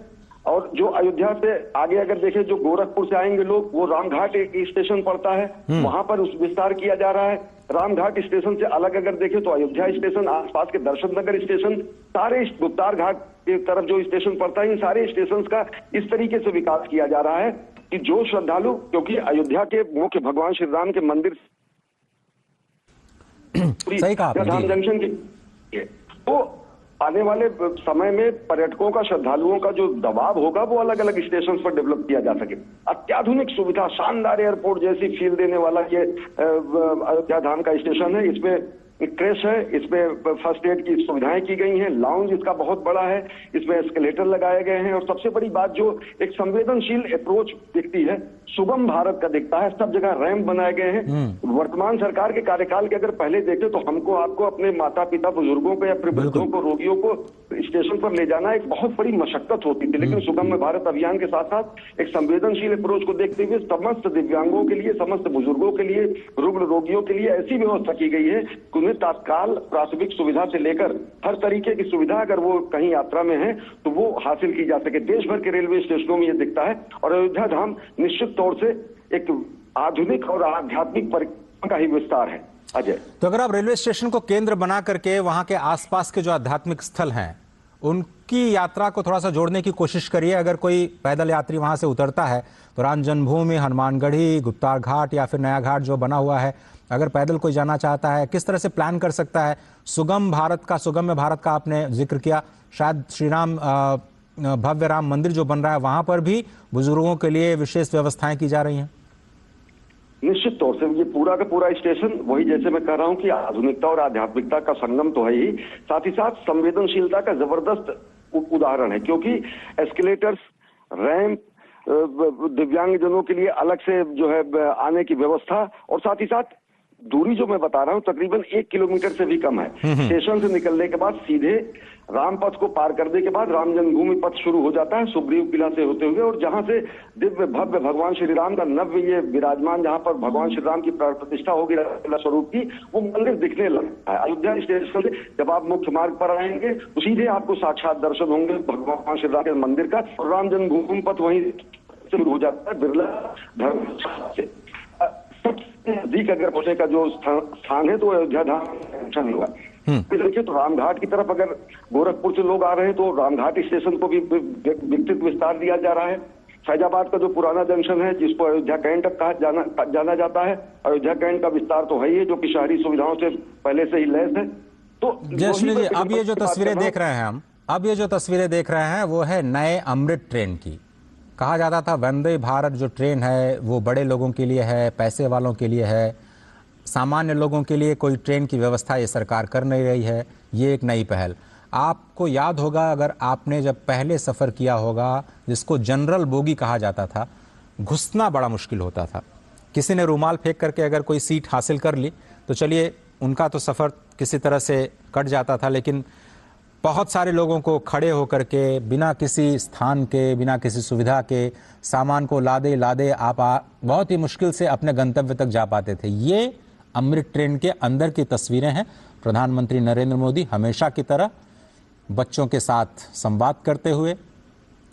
और जो अयोध्या से आगे अगर देखें, जो गोरखपुर से आएंगे लोग, वो रामघाट एक स्टेशन पड़ता है, वहां पर उस विस्तार किया जा रहा है। रामघाट स्टेशन से अलग अगर देखें तो अयोध्या स्टेशन, आसपास के दर्शन नगर स्टेशन, सारे गुप्तार घाट की तरफ जो स्टेशन पड़ता है, इन सारे स्टेशन का इस तरीके से विकास किया जा रहा है कि जो श्रद्धालु, क्योंकि अयोध्या के मुख्य भगवान श्री राम के मंदिर सही कहा धाम जंक्शन की, तो आने वाले समय में पर्यटकों का, श्रद्धालुओं का जो दबाव होगा वो अलग अलग स्टेशन पर डेवलप किया जा सके। अत्याधुनिक सुविधा, शानदार एयरपोर्ट जैसी फील देने वाला ये अयोध्या धाम का स्टेशन है। इसमें क्रेश है, इसमें फर्स्ट एड की सुविधाएं की गई हैं, लाउंज इसका बहुत बड़ा है, इसमें एस्केलेटर लगाए गए हैं। और सबसे बड़ी बात जो एक संवेदनशील अप्रोच दिखती है, सुगम भारत का दिखता है। सब जगह रैंप बनाए गए हैं। वर्तमान सरकार के कार्यकाल के अगर पहले देखें तो हमको आपको अपने माता पिता बुजुर्गों को या फिर वृद्धों को, रोगियों को स्टेशन पर ले जाना एक बहुत बड़ी मशक्कत होती थी। लेकिन सुगम भारत अभियान के साथ साथ एक संवेदनशील अप्रोच को देखते हुए समस्त दिव्यांगों के लिए, समस्त बुजुर्गों के लिए, रुग्ण रोगियों के लिए ऐसी व्यवस्था की गई है कि उन्हें तत्काल प्राथमिक सुविधा से लेकर हर तरीके की सुविधा अगर वो कहीं यात्रा में है तो वो हासिल की जा सके। देश भर के रेलवे स्टेशनों में ये दिखता है। और अयोध्या धाम निश्चित तौर से एक आधुनिक और आध्यात्मिक परिक्रमा का ही विस्तार है। अजय, तो अगर आप रेलवे स्टेशन को केंद्र बना करके वहां के आसपास के जो आध्यात्मिक स्थल हैं उनकी यात्रा को थोड़ा सा जोड़ने की कोशिश करिए। अगर कोई पैदल यात्री वहां से उतरता है तो राम जन्मभूमि, हनुमानगढ़ी, गुप्तार घाट या फिर नया घाट जो बना हुआ है, अगर पैदल कोई जाना चाहता है किस तरह से प्लान कर सकता है। सुगम्य भारत का आपने जिक्र किया, शायद श्री राम भव्य राम मंदिर जो बन रहा है वहां पर भी बुजुर्गों के लिए विशेष व्यवस्थाएं की जा रही हैं। निश्चित तौर से ये पूरा का पूरा स्टेशन वही, जैसे मैं कह रहा हूं कि आधुनिकता और आध्यात्मिकता का संगम तो है ही, साथ ही साथ संवेदनशीलता का जबरदस्त उदाहरण है। क्योंकि एस्केलेटर्स, रैंप, दिव्यांगजनों के लिए अलग से जो है आने की व्यवस्था, और साथ ही साथ दूरी जो मैं बता रहा हूं तकरीबन 1 किलोमीटर से भी कम है। स्टेशन से निकलने के बाद सीधे रामपथ को पार करने के बाद राम जन्मभूमि पथ शुरू हो जाता है, सुग्रीव किला से होते हुए, और जहां से दिव्य भव्य भगवान श्री राम का नव्य ये विराजमान, जहां पर भगवान श्री राम की प्राण प्रतिष्ठा होगी स्वरूप की, वो मंदिर दिखने लगता है। अयोध्या स्टेशन से जब आप मुख्य मार्ग पर आएंगे तो सीधे आपको साक्षात दर्शन होंगे भगवान श्री राम के मंदिर का, और राम जन्मभूमि पथ वहीं शुरू हो जाता है। बिरला धर्म से सबसे अधिक अगर पहुंचने का जो स्थान है तो अयोध्या धाम हुआ। देखिए तो रामघाट की तरफ अगर गोरखपुर से लोग आ रहे हैं तो रामघाट स्टेशन को भी विकसित विस्तार दिया जा रहा है। फैजाबाद का जो पुराना जंक्शन है जिसको अयोध्या कैंट कहा जाना जाता है, अयोध्या कैंट का विस्तार तो है ही, जो कि शहरी सुविधाओं से पहले से ही लैस है। तो जयश्री जी, अब ये जो तस्वीरें देख रहे हैं हम, अब ये जो तस्वीरें देख रहे हैं वो है नए अमृत ट्रेन की। कहा जाता था वंदे भारत जो ट्रेन है वो बड़े लोगों के लिए है, पैसे वालों के लिए है, सामान्य लोगों के लिए कोई ट्रेन की व्यवस्था ये सरकार कर नहीं रही है। ये एक नई पहल। आपको याद होगा, अगर आपने जब पहले सफ़र किया होगा, जिसको जनरल बोगी कहा जाता था, घुसना बड़ा मुश्किल होता था। किसी ने रूमाल फेंक करके अगर कोई सीट हासिल कर ली तो चलिए उनका तो सफ़र किसी तरह से कट जाता था, लेकिन बहुत सारे लोगों को खड़े होकर के बिना किसी स्थान के, बिना किसी सुविधा के सामान को लादे लादे आप बहुत ही मुश्किल से अपने गंतव्य तक जा पाते थे। ये अमृत ट्रेन के अंदर की तस्वीरें हैं। प्रधानमंत्री नरेंद्र मोदी हमेशा की तरह बच्चों के साथ संवाद करते हुए,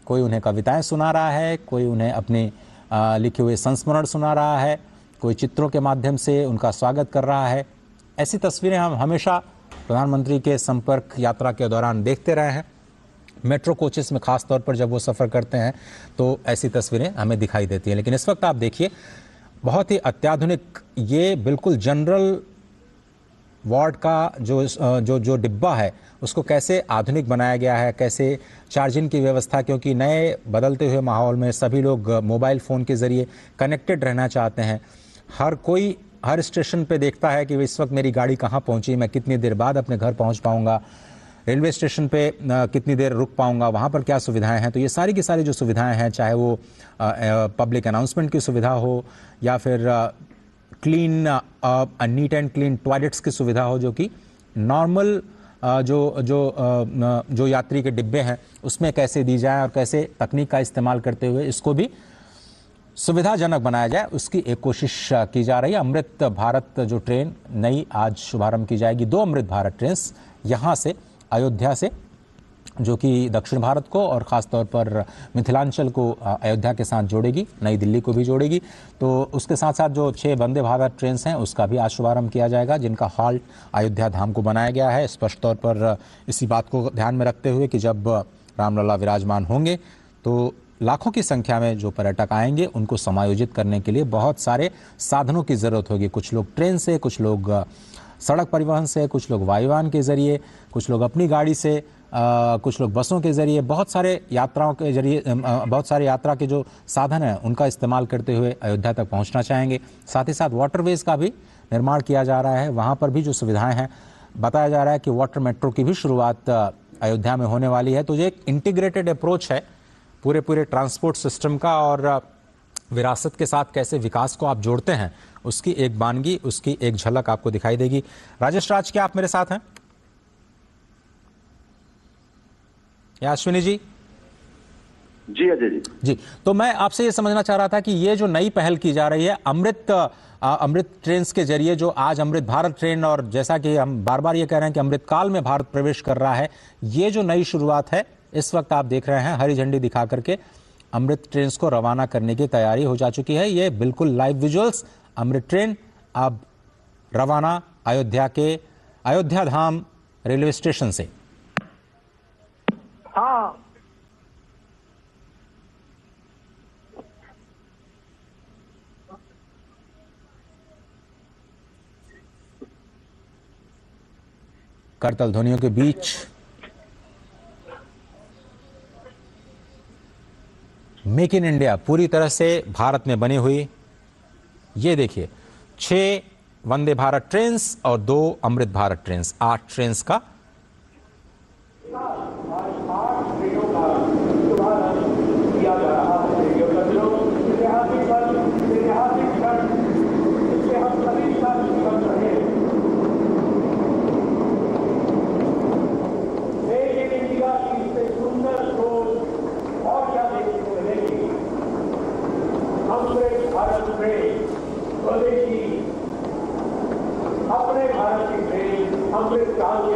कोई उन्हें कविताएं सुना रहा है, कोई उन्हें अपने लिखे हुए संस्मरण सुना रहा है, कोई चित्रों के माध्यम से उनका स्वागत कर रहा है। ऐसी तस्वीरें हम हमेशा प्रधानमंत्री के संपर्क यात्रा के दौरान देखते रहे हैं। मेट्रो कोचेस में खास तौर पर जब वो सफ़र करते हैं तो ऐसी तस्वीरें हमें दिखाई देती हैं। लेकिन इस वक्त आप देखिए बहुत ही अत्याधुनिक, ये बिल्कुल जनरल वार्ड का जो डिब्बा है उसको कैसे आधुनिक बनाया गया है, कैसे चार्जिंग की व्यवस्था, क्योंकि नए बदलते हुए माहौल में सभी लोग मोबाइल फ़ोन के ज़रिए कनेक्टेड रहना चाहते हैं। हर कोई हर स्टेशन पे देखता है कि इस वक्त मेरी गाड़ी कहाँ पहुँची, मैं कितनी देर बाद अपने घर पहुँच पाऊँगा, रेलवे स्टेशन पे कितनी देर रुक पाऊँगा, वहाँ पर क्या सुविधाएं हैं। तो ये सारी की सारी जो सुविधाएं हैं, चाहे वो पब्लिक अनाउंसमेंट की सुविधा हो या फिर clean neat and clean toilets की सुविधा हो, जो कि नॉर्मल जो यात्री के डिब्बे हैं उसमें कैसे दी जाए और कैसे तकनीक का इस्तेमाल करते हुए इसको भी सुविधाजनक बनाया जाए, उसकी एक कोशिश की जा रही है। अमृत भारत जो ट्रेन नई आज शुभारंभ की जाएगी, 2 अमृत भारत ट्रेन यहाँ से अयोध्या से, जो कि दक्षिण भारत को और ख़ास तौर पर मिथिलांचल को अयोध्या के साथ जोड़ेगी, नई दिल्ली को भी जोड़ेगी। तो उसके साथ साथ जो 6 वंदे भारत ट्रेन हैं उसका भी आज शुभारंभ किया जाएगा, जिनका हॉल्ट अयोध्या धाम को बनाया गया है, स्पष्ट तौर पर इसी बात को ध्यान में रखते हुए कि जब रामलला विराजमान होंगे तो लाखों की संख्या में जो पर्यटक आएंगे उनको समायोजित करने के लिए बहुत सारे साधनों की ज़रूरत होगी। कुछ लोग ट्रेन से, कुछ लोग सड़क परिवहन से, कुछ लोग वायुयान के ज़रिए, कुछ लोग अपनी गाड़ी से, कुछ लोग बसों के ज़रिए, बहुत सारे यात्राओं के जरिए, बहुत सारे यात्रा के जो साधन हैं उनका इस्तेमाल करते हुए अयोध्या तक पहुंचना चाहेंगे। साथ ही साथ वाटरवेज का भी निर्माण किया जा रहा है, वहां पर भी जो सुविधाएं हैं, बताया जा रहा है कि वाटर मेट्रो की भी शुरुआत अयोध्या में होने वाली है। तो ये एक इंटीग्रेटेड अप्रोच है पूरे ट्रांसपोर्ट सिस्टम का, और विरासत के साथ कैसे विकास को आप जोड़ते हैं उसकी एक बानगी, उसकी एक झलक आपको दिखाई देगी। राजेश राज, क्या आप मेरे साथ हैं? या अश्विनी जी? जी अजय जी। तो मैं आपसे ये समझना चाह रहा था कि ये जो नई पहल की जा रही है अमृत ट्रेन के जरिए, जो आज अमृत भारत ट्रेन, और जैसा कि हम बार बार ये कह रहे हैं कि अमृत काल में भारत प्रवेश कर रहा है, ये जो नई शुरुआत है, इस वक्त आप देख रहे हैं हरी झंडी दिखा करके अमृत ट्रेन को रवाना करने की तैयारी हो जा चुकी है। ये बिल्कुल लाइव विजुअल्स, अमृत ट्रेन अब रवाना अयोध्या धाम रेलवे स्टेशन से। हाँ, करतल ध्वनियों के बीच मेक इन इंडिया पूरी तरह से भारत में बनी हुई, ये देखिए 6 वंदे भारत ट्रेन्स और 2 अमृत भारत ट्रेन्स, 8 ट्रेन्स का अपने भारत की ट्रेन अमृत काल के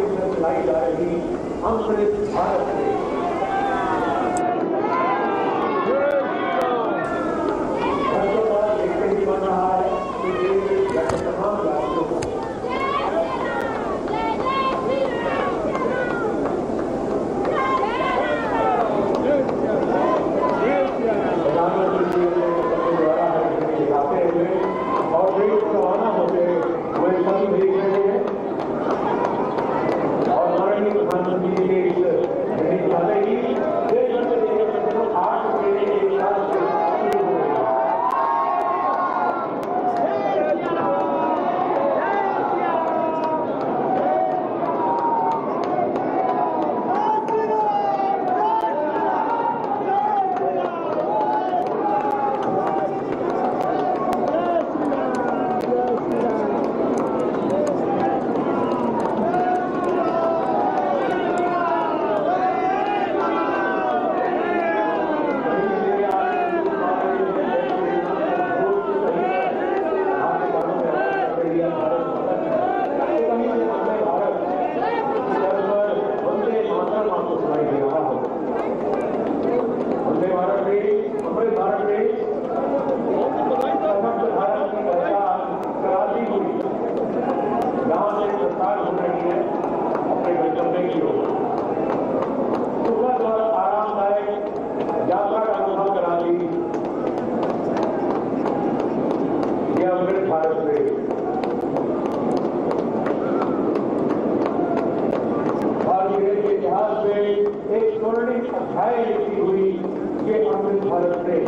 अध्याय लिखी हुई ये अमृत भारत ट्रेन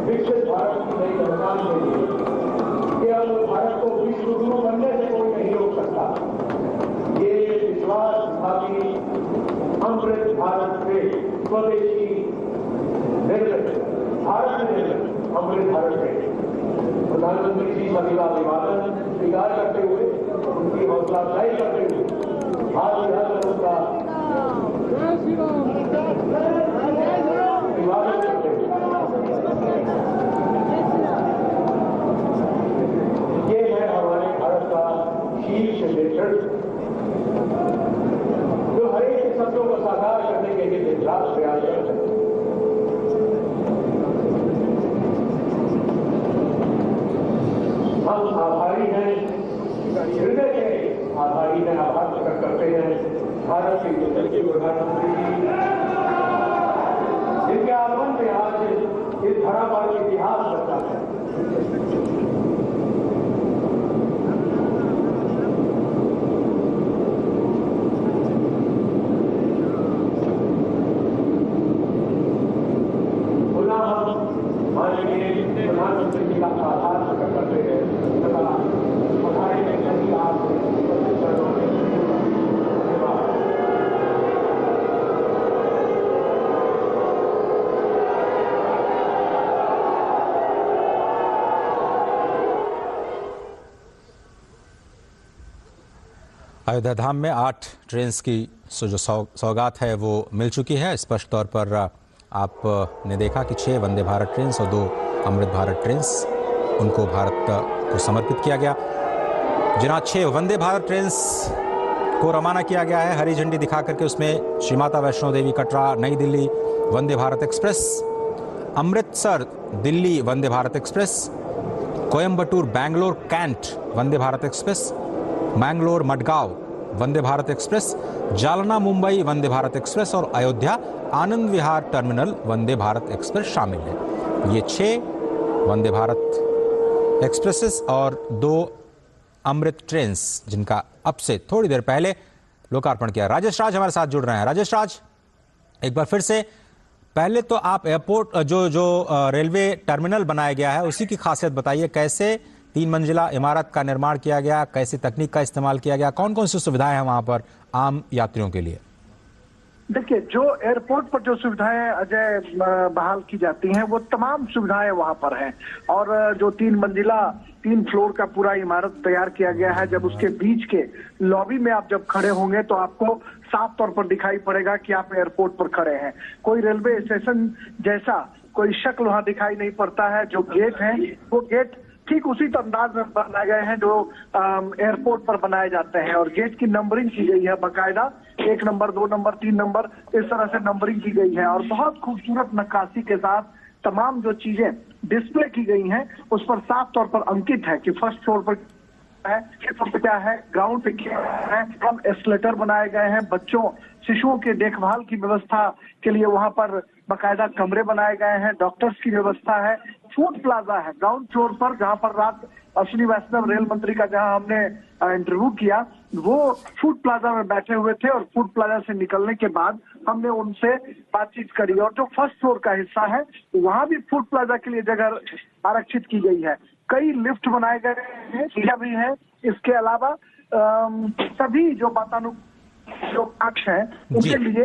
विकसित भारत की नई पहचान के लिए कि अब भारत को विश्व गुरु बनने से कोई नहीं रोक सकता। ये विश्वास था कि अमृत भारत के स्वदेशी निर्मित भारत में निर्मित अमृत भारत में प्रधानमंत्री जी सभी का अभिवादन स्वीकार करते हुए उनकी हौसला अफजाई करते हुए हाथ मिलाकर उनका अभिवादन करते हुए ये है हमारे भारत का शीर्ष नेतृत्व जो हर एक के सपनों को साकार करने के लिए दिन रात प्रयासरत है। हम आभारी हैं, हृदय से आभारी हैं, आभार प्रकट करते हैं भारत के यशस्वी प्रधानमंत्री जी जिनके आगमन में आज इस धरा पर इतिहास बचा है। प्रधानमंत्री जी का आभार प्रकट करते हैं तथा हमारे सभी आप अयोध्या धाम में 8 ट्रेन्स की जो सौगात है वो मिल चुकी है। स्पष्ट तौर पर आपने देखा कि 6 वंदे भारत ट्रेन्स और 2 अमृत भारत ट्रेन्स उनको भारत को समर्पित किया गया। जिन 6 वंदे भारत ट्रेन्स को रवाना किया गया है हरी झंडी दिखा करके, उसमें श्री माता वैष्णो देवी कटरा नई Delhi Vande Bharat express, Amritsar Delhi Vande Bharat express, Coimbatore Bangalore cantt Vande Bharat express, Mangalore Madgaon Vande Bharat express, Jalna Mumbai Vande Bharat express और अयोध्या आनंद विहार टर्मिनल वंदे भारत एक्सप्रेस शामिल है। ये 6 वंदे भारत एक्सप्रेसेस और 2 अमृत ट्रेन्स जिनका अब से थोड़ी देर पहले लोकार्पण किया। राजेश राज हमारे साथ जुड़ रहे हैं। राजेश राज, एक बार फिर से पहले तो आप एयरपोर्ट जो रेलवे टर्मिनल बनाया गया है उसी की खासियत बताइए। कैसे 3 मंजिला इमारत का निर्माण किया गया, कैसी तकनीक का इस्तेमाल किया गया, कौन कौन सी सुविधाएं हैं वहां पर आम यात्रियों के लिए? देखिए, जो एयरपोर्ट पर जो सुविधाएं अजय बहाल की जाती हैं वो तमाम सुविधाएं वहां पर हैं। और जो 3 मंजिला 3 फ्लोर का पूरा इमारत तैयार किया गया है, जब उसके बीच के लॉबी में आप जब खड़े होंगे तो आपको साफ तौर पर दिखाई पड़ेगा कि आप एयरपोर्ट पर खड़े हैं। कोई रेलवे स्टेशन जैसा कोई शक्ल वहां दिखाई नहीं पड़ता है। जो गेट है वो गेट ठीक उसी अंदाज में बनाए गए हैं जो एयरपोर्ट पर बनाए जाते हैं। और गेट की नंबरिंग की गई है बाकायदा, 1 नंबर 2 नंबर 3 नंबर इस तरह से नंबरिंग की गई है। और बहुत खूबसूरत नक्काशी के साथ तमाम जो चीजें डिस्प्ले की गई हैं उस पर साफ तौर पर अंकित है कि फर्स्ट फ्लोर पर है, क्या है, ग्राउंड पे क्या है। हम एस्केलेटर बनाए गए हैं, बच्चों शिशुओं के देखभाल की व्यवस्था के लिए वहां पर बाकायदा कमरे बनाए गए हैं, डॉक्टर्स की व्यवस्था है। फूड प्लाजा है ग्राउंड फ्लोर पर, जहां पर रात अश्विनी वैष्णव रेल मंत्री का जहां हमने इंटरव्यू किया वो फूड प्लाजा में बैठे हुए थे। और फूड प्लाजा से निकलने के बाद हमने उनसे बातचीत करी। और जो फर्स्ट फ्लोर का हिस्सा है वहां भी फूड प्लाजा के लिए जगह आरक्षित की गई है। कई लिफ्ट बनाए गए हैं, सीढ़ियां भी है। इसके अलावा सभी जो जो कक्ष है उनके लिए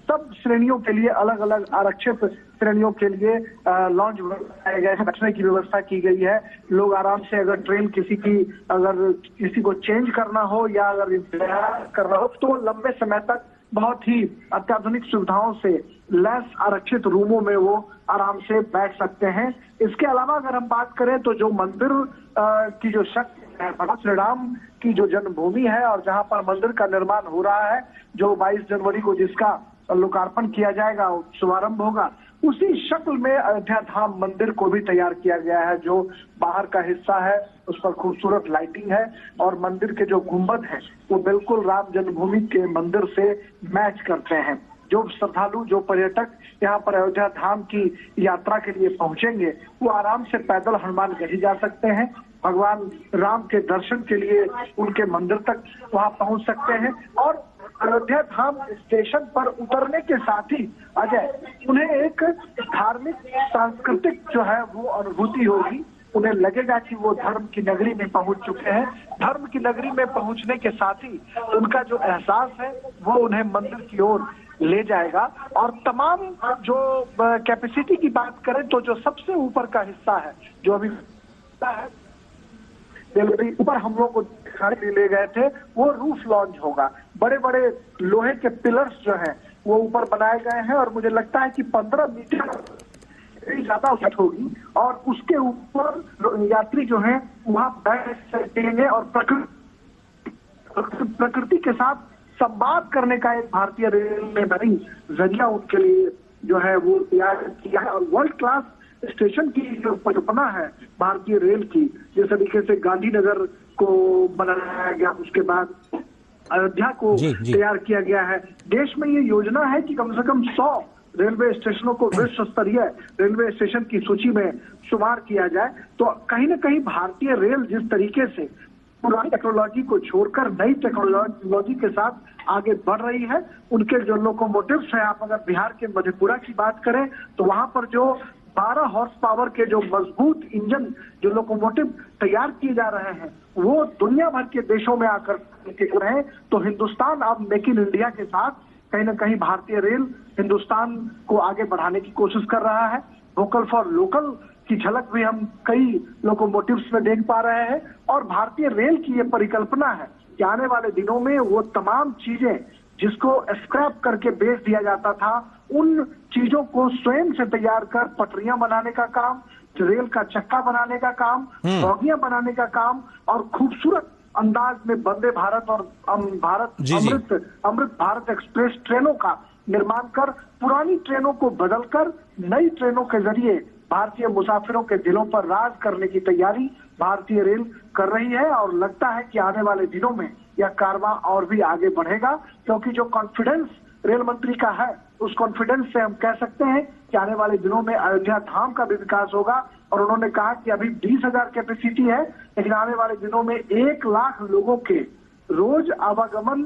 सब श्रेणियों के लिए अलग अलग आरक्षित श्रेणियों के लिए लॉन्च बनाए गए हैं, बैठने की व्यवस्था की गई है। लोग आराम से अगर ट्रेन अगर किसी को चेंज करना हो या अगर इंतजार करना हो तो लंबे समय तक बहुत ही अत्याधुनिक सुविधाओं से लैस आरक्षित रूमों में वो आराम से बैठ सकते हैं। इसके अलावा अगर हम बात करें तो जो मंदिर की जो शक्ति भगवान श्री राम की जो जन्मभूमि है और जहां पर मंदिर का निर्माण हो रहा है, जो 22 जनवरी को जिसका लोकार्पण किया जाएगा, शुभारंभ होगा, उसी शक्ल में अयोध्या धाम मंदिर को भी तैयार किया गया है। जो बाहर का हिस्सा है उस पर खूबसूरत लाइटिंग है और मंदिर के जो गुंबद है वो बिल्कुल राम जन्मभूमि के मंदिर से मैच करते हैं। जो श्रद्धालु, जो पर्यटक यहाँ पर अयोध्या धाम की यात्रा के लिए पहुंचेंगे वो आराम से पैदल हनुमानगढ़ी जा सकते हैं। भगवान राम के दर्शन के लिए उनके मंदिर तक वहां पहुंच सकते हैं और अयोध्या धाम स्टेशन पर उतरने के साथ ही अजय उन्हें एक धार्मिक सांस्कृतिक जो है वो अनुभूति होगी। उन्हें लगेगा कि वो धर्म की नगरी में पहुंच चुके हैं। धर्म की नगरी में पहुंचने के साथ ही उनका जो एहसास है वो उन्हें मंदिर की ओर ले जाएगा। और तमाम जो कैपेसिटी की बात करें तो जो सबसे ऊपर का हिस्सा है, जो अभी है ऊपर हम लोग को दिखाने के लिए ले गए थे, वो रूफ लॉन्च होगा। बड़े बड़े लोहे के पिलर्स जो हैं वो ऊपर बनाए गए हैं और मुझे लगता है कि 15 मीटर ज्यादा ऊंचाई होगी और उसके ऊपर यात्री जो हैं वहां बैठ सकेंगे और प्रकृति के साथ संवाद करने का एक भारतीय रेल ने बड़ी जरिया उनके लिए जो है वो तैयार किया है। और वर्ल्ड क्लास स्टेशन की जो परिकल्पना है भारतीय रेल की, जिस तरीके से गांधीनगर को बनाया गया, उसके बाद अयोध्या को तैयार किया गया है। देश में ये योजना है कि कम से कम 100 रेलवे स्टेशनों को विश्व स्तरीय रेलवे स्टेशन की सूची में शुमार किया जाए। तो कहीं ना कहीं भारतीय रेल जिस तरीके से पुरानी टेक्नोलॉजी को छोड़कर नई टेक्नोलॉजी के साथ आगे बढ़ रही है, उनके जो लोकोमोटिव्स हैं, आप अगर बिहार के मधेपुरा की बात करें तो वहां पर जो 12 हॉर्स पावर के जो मजबूत इंजन जो लोकोमोटिव तैयार किए जा रहे हैं वो दुनिया भर के देशों में आकर टिक रहे हैं। तो हिंदुस्तान अब मेक इन इंडिया के साथ कहीं ना कहीं भारतीय रेल हिंदुस्तान को आगे बढ़ाने की कोशिश कर रहा है। वोकल फॉर लोकल की झलक भी हम कई लोकोमोटिव्स में देख पा रहे हैं और भारतीय रेल की ये परिकल्पना है कि आने वाले दिनों में वो तमाम चीजें जिसको स्क्रैप करके बेच दिया जाता था, उन चीजों को स्वयं से तैयार कर पटरियां बनाने का काम, रेल का चक्का बनाने का काम, बोगियां बनाने का काम और खूबसूरत अंदाज में वंदे भारत और अमृत भारत एक्सप्रेस ट्रेनों का निर्माण कर पुरानी ट्रेनों को बदलकर नई ट्रेनों के जरिए भारतीय मुसाफिरों के दिलों पर राज करने की तैयारी भारतीय रेल कर रही है। और लगता है कि आने वाले दिनों में यह कारवां और भी आगे बढ़ेगा, क्योंकि जो कॉन्फिडेंस रेल मंत्री का है उस कॉन्फिडेंस से हम कह सकते हैं कि आने वाले दिनों में अयोध्या धाम का भी विकास होगा। और उन्होंने कहा कि अभी 20,000 कैपेसिटी है, लेकिन आने वाले दिनों में 1 लाख लोगों के रोज आवागमन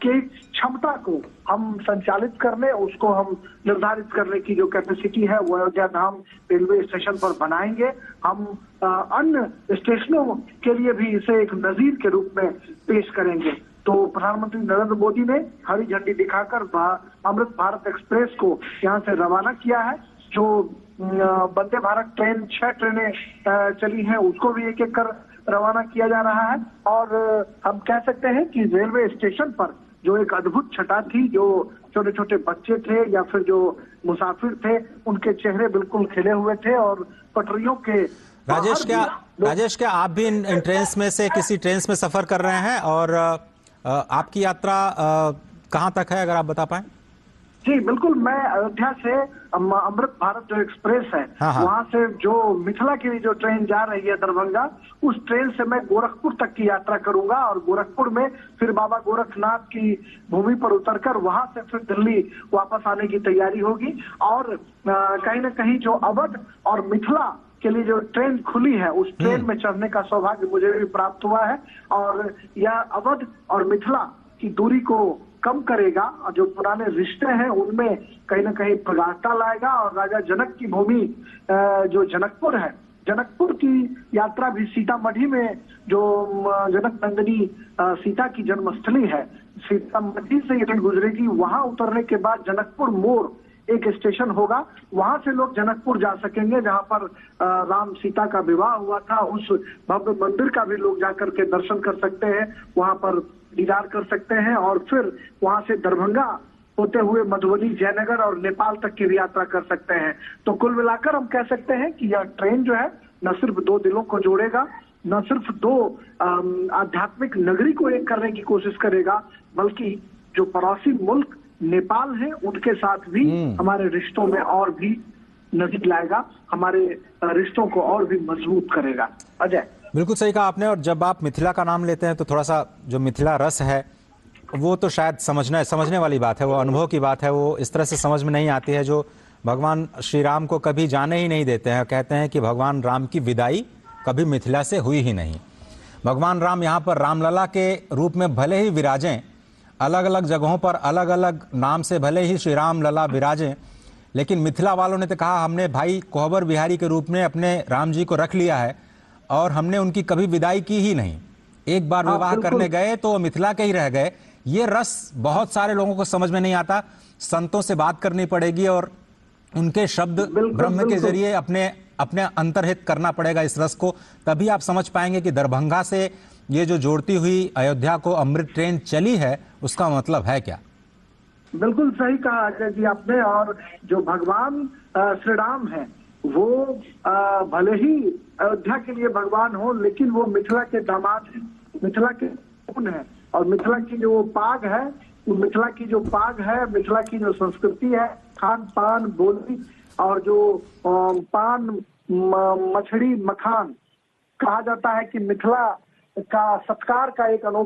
के क्षमता को हम संचालित करने, उसको हम निर्धारित करने की जो कैपेसिटी है वो अयोध्या धाम रेलवे स्टेशन पर बनाएंगे। हम अन्य स्टेशनों के लिए भी इसे एक नजीर के रूप में पेश करेंगे। तो प्रधानमंत्री नरेंद्र मोदी ने हरी झंडी दिखाकर अमृत भारत एक्सप्रेस को यहाँ से रवाना किया है। जो वंदे भारत ट्रेन 6 ट्रेनें चली हैं उसको भी एक एक कर रवाना किया जा रहा है। और हम कह सकते हैं कि रेलवे स्टेशन पर जो एक अद्भुत छटा थी, जो छोटे छोटे बच्चे थे या फिर जो मुसाफिर थे, उनके चेहरे बिल्कुल खिले हुए थे और पटरियों के राजेश क्या आप भी इन ट्रेन्स में से किसी ट्रेन में सफर कर रहे हैं और आपकी यात्रा कहाँ तक है, अगर आप बता पाएं? जी बिल्कुल, मैं अयोध्या से अमृत भारत जो एक्सप्रेस है वहां से जो मिथिला के लिए जो ट्रेन जा रही है दरभंगा, उस ट्रेन से मैं गोरखपुर तक की यात्रा करूंगा और गोरखपुर में फिर बाबा गोरखनाथ की भूमि पर उतरकर वहां से फिर दिल्ली वापस आने की तैयारी होगी। और कहीं ना कहीं जो अवध और मिथिला के लिए जो ट्रेन खुली है उस ट्रेन में चढ़ने का सौभाग्य मुझे भी प्राप्त हुआ है। और यह अवध और मिथिला की दूरी को कम करेगा और जो पुराने रिश्ते हैं उनमें कहीं ना कहीं प्रगाढ़ता लाएगा। और राजा जनक की भूमि जो जनकपुर है, जनकपुर की यात्रा भी सीतामढ़ी में जो जनक नंदिनी सीता की जन्मस्थली है, सीतामढ़ी से ये ट्रेन गुजरेगी। वहां उतरने के बाद जनकपुर मोड़ एक स्टेशन होगा, वहां से लोग जनकपुर जा सकेंगे जहां पर राम सीता का विवाह हुआ था। उस भव्य मंदिर का भी लोग जाकर के दर्शन कर सकते हैं, वहां पर दीदार कर सकते हैं और फिर वहां से दरभंगा होते हुए मधुबनी, जयनगर और नेपाल तक की भी यात्रा कर सकते हैं। तो कुल मिलाकर हम कह सकते हैं कि यह ट्रेन जो है न सिर्फ 2 दिलों को जोड़ेगा, न सिर्फ दो आध्यात्मिक नगरी को एक करने की कोशिश करेगा, बल्कि जो पड़ोसी मुल्क नेपाल है उनके साथ भी हमारे रिश्तों में और भी नजदीक लाएगा, हमारे रिश्तों को और भी मजबूत करेगा। अजय, बिल्कुल सही कहा आपने। और जब आप मिथिला का नाम लेते हैं तो थोड़ा सा जो मिथिला रस है वो तो शायद समझने वाली बात है, वो अनुभव की बात है, वो इस तरह से समझ में नहीं आती है जो भगवान श्री राम को कभी जाने ही नहीं देते हैं। कहते हैं कि भगवान राम की विदाई कभी मिथिला से हुई ही नहीं। भगवान राम यहाँ पर रामलला के रूप में भले ही विराजें, अलग अलग जगहों पर अलग अलग नाम से भले ही श्री राम लला विराजें, लेकिन मिथिला वालों ने तो कहा हमने भाई कोहबर बिहारी के रूप में अपने राम जी को रख लिया है और हमने उनकी कभी विदाई की ही नहीं। एक बार विवाह करने गए तो मिथिला के ही रह गए। ये रस बहुत सारे लोगों को समझ में नहीं आता। संतों से बात करनी पड़ेगी और उनके शब्द ब्रह्म के जरिए अपने अंतर्हित करना पड़ेगा इस रस को, तभी आप समझ पाएंगे कि दरभंगा से ये जो जोड़ती हुई अयोध्या को अमृत ट्रेन चली है उसका मतलब है क्या। बिल्कुल सही कहा अजय जी आपने। और जो भगवान श्री राम है वो भले ही अयोध्या के लिए भगवान हो, लेकिन वो मिथिला के दामाद है, मिथिला के खून है। और मिथिला की जो पाग है, मिथिला की जो पाग है, मिथिला की जो संस्कृति है, खान पान बोली और जो पान मछली मखान कहा जाता है कि मिथिला का सत्कार का एक